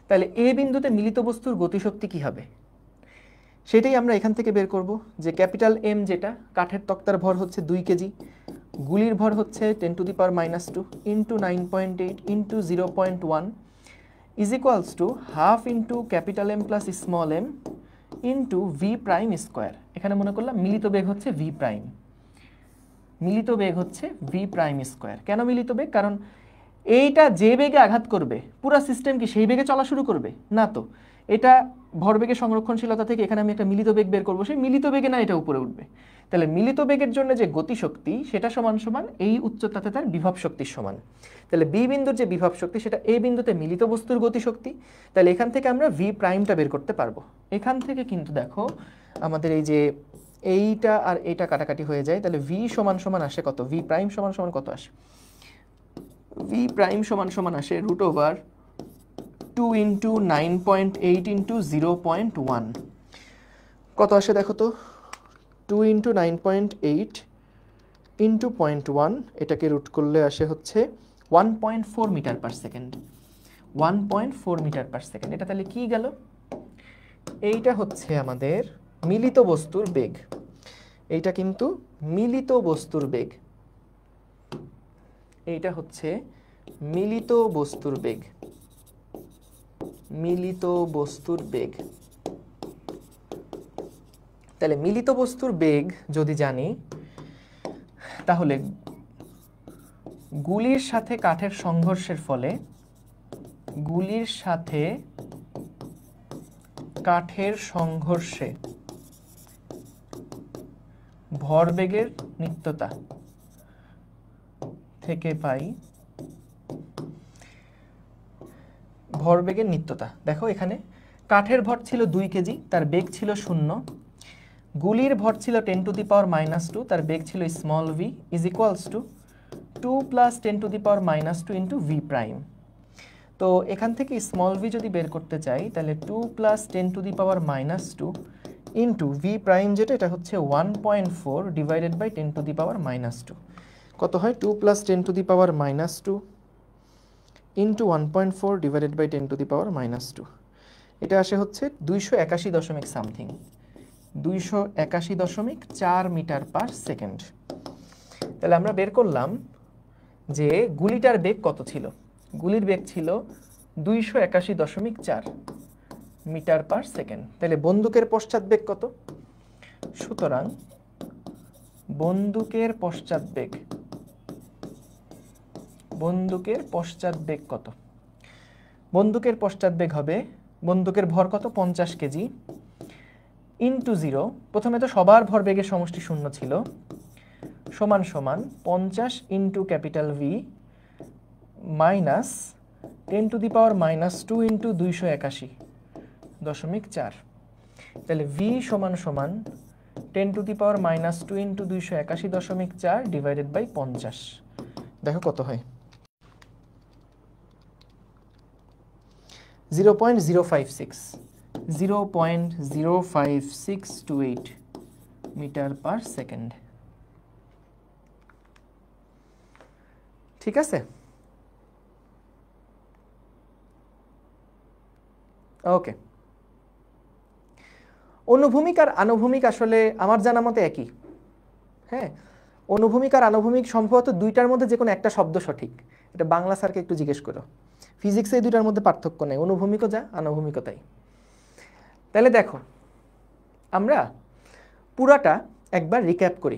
তাহলে এ বিন্দুতে মিলিত বস্তুর গতিশক্তি কি হবে সেটাই আমরা এখান থেকে বের করব, যে ক্যাপিটাল M যেটা কাঠের তক্তার ভর হচ্ছে 2 কেজি, গুলির ভর হচ্ছে 10⁻² into 9.8 into 0.1। Is equals to half into capital M plus small M into V prime square. এখানে মনে করলাম মিলিত বেগ হচ্ছে ভি প্রাইম, মিলিত বেগ হচ্ছে ভি প্রাইম স্কোয়ার। কেন মিলিত বেগ? কারণ এইটা যে বেগে আঘাত করবে পুরো সিস্টেম কি সেই বেগে চলা শুরু করবে না, তো এটা ভরবেগের সংরক্ষণশীলতা থেকে এখানে আমি একটা মিলিত বেগ বের করবো, সেই মিলিত বেগে না এটা উপরে উঠবে। তাহলে মিলিত বেগের জন্য যে গতিশক্তি সেটা সমান সমান এই উচ্চতাতে তার বিভব শক্তির সমান। তাহলে বি বিন্দুর যে বিভব শক্তি সেটা এ বিন্দুতে মিলিত বস্তুর গতিশক্তি। তাহলে এখান থেকে আমরা ভি প্রাইমটা বের করতে পারবো। এখান থেকে কিন্তু দেখো আমাদের এই যে এইটা আর এইটা কাটাকাটি হয়ে যায়, তাহলে ভি সমান সমান আসে কত? ভি প্রাইম সমান সমান কত আসে? ভি প্রাইম সমান সমান আসে রুট ওভার 2 ইন্টু 9.8 ইন্টু 0.1। কত আসে দেখো তো? 2 ইন্টু 9.8 ইন্টু 0.1, এটাকে রুট করলে আসে হচ্ছে 1.4 metre per second. 1.4 metre per second. এটা তাহলে কি গেল? এইটা হচ্ছে আমাদের মিলিত বস্তুর বেগ। এইটা কিন্তু মিলিত বস্তুর বেগ। এইটা হচ্ছে মিলিত বস্তুর বেগ। মিলিত বস্তুর বেগ। তাহলে মিলিত বস্তুর বেগ যদি জানি, তাহলে গুলির সাথে কাঠের সংঘর্ষের ফলে, গুলির সাথে কাঠের সংঘর্ষে ভরবেগের নিত্যতা থেকে পাই ভরবেগের নিত্যতা। দেখো এখানে কাঠের ভর ছিল 2 কেজি, তার বেগ ছিল 0। গুলির ভর ছিল 10 টু দি পাওয়ার -2, তার বেগ ছিল small V, is equals two 2 plus 10 to the power -2 into V prime. তো এখান থেকে স্মল ভি যদি বের করতে চাই তাহলে 2 plus 10 to the power -2 into V prime, যেটা এটা হচ্ছে 1.4 divided by 10 to the power -2। কত হয়? 2 plus 10 to the power -2 into 1.4 divided by 10 to the power -2। এটা আসে হচ্ছে 281 দশমিক সামথিং, 281.4 মিটার পার সেকেন্ড। তাহলে আমরা বের করলাম যে গুলিটার বেগ কত ছিল। গুলির বেগ ছিল 281.4 মিটার পার সেকেন্ড। তাহলে বন্দুকের পশ্চাৎ বেগ কত? সুতরাং বন্দুকের পশ্চাৎ বেগ, বন্দুকের পশ্চাৎ বেগ কত? বন্দুকের পশ্চাৎ বেগ হবে, বন্দুকের ভর কত? 50 কেজি ইন্টু 0, প্রথমে তো সবার ভর বেগের সমষ্টি 0 ছিল, সমান সমান 50 into capital V minus 10 to the power -2 into 281.4। তাহলে ভি সমান সমান 10 to the power -2 into 281.4 divided by 50। দেখো কত হয়? 0.056, 0.05628 মিটার পার সেকেন্ড। ঠিক আছে? ওকে। অনুভূমিক আর আনুভূমিক আসলে আমার জানা মতে একই। হ্যাঁ, অনুভূমিক আর আনুভূমিক সম্ভবত দুইটার মধ্যে যে কোনো একটা শব্দ সঠিক। এটা বাংলা স্যারকে একটু জিজ্ঞেস করো। ফিজিক্সে এই দুইটার মধ্যে পার্থক্য নেই, অনুভূমিকও যা আনুভূমিকও তাই। তাহলে দেখো আমরা পুরাটা একবার রিক্যাপ করি।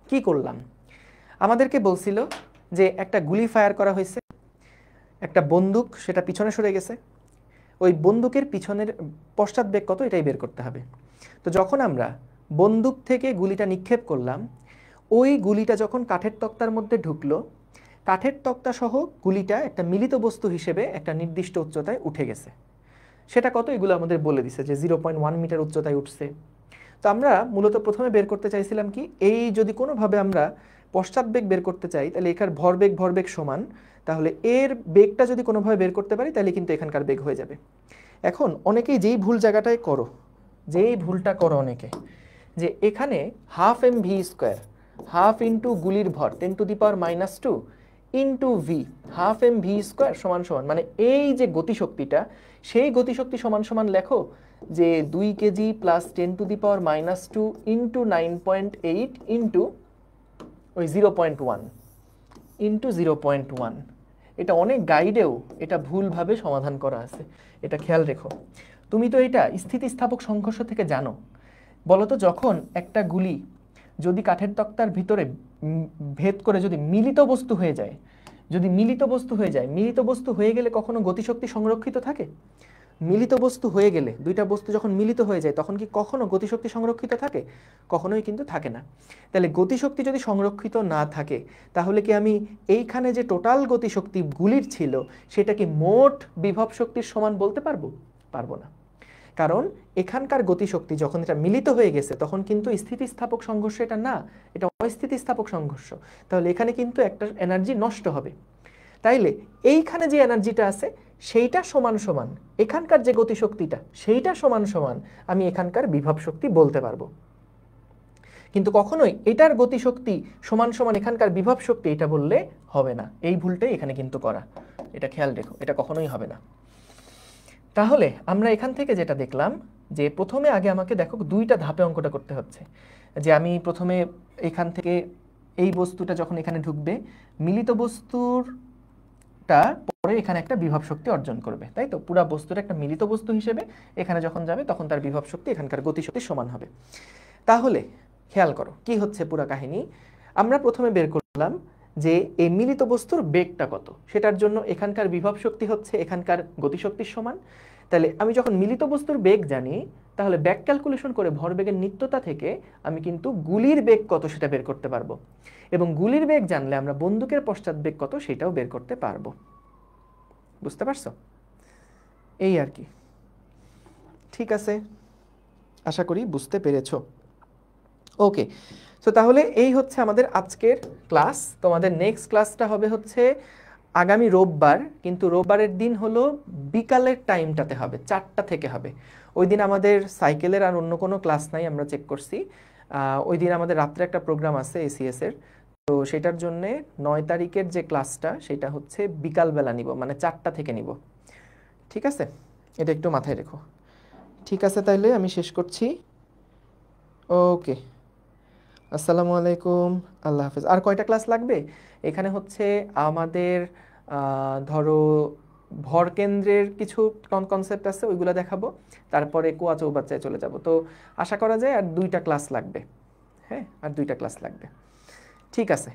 কি করলাম? আমাদেরকে বলছিল যে একটা গুলি ফায়ার করা হয়েছে, একটা বন্দুক, সেটা পিছনে সরে গেছে, ওই বন্দুকের পিছনের পশ্চাৎ বেগ কত এটাই বের করতে হবে। তো যখন আমরা বন্দুক থেকে গুলিটা নিক্ষেপ করলাম, ওই গুলিটা যখন কাঠের তক্তার মধ্যে ঢুকলো, কাঠের তক্তা সহ গুলিটা একটা মিলিত বস্তু হিসেবে একটা নির্দিষ্ট উচ্চতায় উঠে গেছে। সেটা কত এগুলো আমাদের বলে দিছে যে 0.1 মিটার উচ্চতায় উঠছে। তো আমরা মূলত প্রথমে বের করতে চাইছিলাম কি, এই যদি কোনোভাবে আমরা পশ্চাৎ বেগ বের করতে চাই তাহলে এখার ভরবেগ সমান, তাহলে এর বেগটা যদি কোনোভাবে বের করতে পারি তাহলে কিন্তু এখানকার বেগ হয়ে যাবে। এখন অনেকেই যেই ভুল জায়গাটায় করো, যেই ভুলটা করো অনেকে, যে এখানে half mv square, half into গুলির ভর 10 to the power -2 into V, half mv square সমান সমান, মানে এই যে গতিশক্তিটা, সেই গতিশক্তি সমান সমান লেখো যে 2 KG plus 10 to the power -2 into 9.8 into ওই 0.1 ইন্টু 0.1। এটা অনেক গাইডেও এটা ভুলভাবে সমাধান করা আছে, এটা খেয়াল রেখো। তুমি তো এটা স্থিতিস্থাপক সংঘর্ষ থেকে জানো। বলো তো, যখন একটা গুলি যদি কাঠের তক্তার ভিতরে ভেদ করে যদি মিলিত বস্তু হয়ে যায়, মিলিত বস্তু হয়ে গেলে কখনো গতিশক্তি সংরক্ষিত থাকে? মিলিত বস্তু হয়ে গেলে, দুইটা বস্তু যখন মিলিত হয়ে যায় তখন কি কখনো গতিশক্তি সংরক্ষিত থাকে? কখনোই কিন্তু থাকে না। তাহলে গতিশক্তি যদি সংরক্ষিত না থাকে, তাহলে কি আমি এইখানে যে টোটাল গতিশক্তি গুলির ছিল সেটা কি মোট বিভব শক্তির সমান বলতে পারবো? পারবো না। কারণ এখানকার গতিশক্তি যখন এটা মিলিত হয়ে গেছে তখন কিন্তু স্থিতিস্থাপক সংঘর্ষ এটা না, এটা অস্থিতিস্থাপক সংঘর্ষ। তাহলে এখানে কিন্তু একটা এনার্জি নষ্ট হবে। তাইলে এইখানে যে এনার্জিটা আছে সেইটা সমান সমান এখানকার যে গতিশক্তিটা, সেইটা সমান সমান আমি এখানকার বিভব শক্তি বলতে পারবো। কিন্তু কখনোই এটার গতিশক্তি সমান সমান এখানকার বিভব শক্তি এটা বললে হবে না। এই ভুলটাই এখানে কিন্তু করা, এটা খেয়াল রেখো, এটা কখনোই হবে না। তাহলে আমরা এখান থেকে যেটা দেখলাম যে প্রথমে আগে আমাকে দেখো দুইটা ধাপে অঙ্কটা করতে হচ্ছে। যে আমি প্রথমে এখান থেকে এই বস্তুটা যখন এখানে ঢুকবে, মিলিত বস্তুরটা পরে এখানে একটা বিভব শক্তি অর্জন করবে, তাই তো? পুরা বস্তুর একটা মিলিত বস্তু হিসেবে এখানে যখন যাবে তখন তার বিভব শক্তি এখানকার গতিশক্তির সমান হবে। তাহলে খেয়াল করো কি হচ্ছে পুরা কাহিনী। আমরা প্রথমে বের করলাম যে এই মিলিত বস্তুর বেগটা কত, সেটার জন্য এখানকার বিভব শক্তি হচ্ছে এখানকার গতিশক্তির সমান। তাহলে আমি যখন মিলিত বস্তুর বেগ জানি, তাহলে ব্যাক ক্যালকুলেশন করে ভরবেগের নিত্যতা থেকে আমি কিন্তু গুলির বেগ কত সেটা বের করতে পারবো, এবং গুলির বেগ জানলে আমরা বন্দুকের পশ্চাৎ বেগ কত সেটাও বের করতে পারবো। বুঝতে পারছো? এই আর কি। ঠিক আছে, আশা করি বুঝতে পেরেছো। ওকে, সো তাহলে এই হচ্ছে আমাদের আজকের ক্লাস। তোমাদের নেক্সট ক্লাসটা হবে হচ্ছে আগামী রোববার, কিন্তু রোববারের দিন হলো বিকালের টাইমটাতে হবে, 4টা থেকে হবে। ওই দিন আমাদের সাইকেলের আর অন্য কোনো ক্লাস নাই, আমরা চেক করছি। ওই দিন আমাদের রাত্রে একটা প্রোগ্রাম আছে এসিএস এর, তো সেটার জন্যে 9 তারিখের যে ক্লাসটা সেটা হচ্ছে বিকালবেলা নিব, মানে 4টা থেকে নিব। ঠিক আছে, এটা একটু মাথায় রেখো। ঠিক আছে, তাইলে আমি শেষ করছি। ওকে, আসসালামু আলাইকুম, আল্লাহ হাফেজ। আর কয়টা ক্লাস লাগবে? এখানে হচ্ছে আমাদের ধরো ভরকেন্দ্রের কিছু কনসেপ্ট আছে, ওইগুলো দেখাবো, তারপরে কোয়া চৌবাচ্চায় চলে যাব। তো আশা করা যায় আর 2টা ক্লাস লাগবে। হ্যাঁ, আর 2টা ক্লাস লাগবে। ঠিক আছে।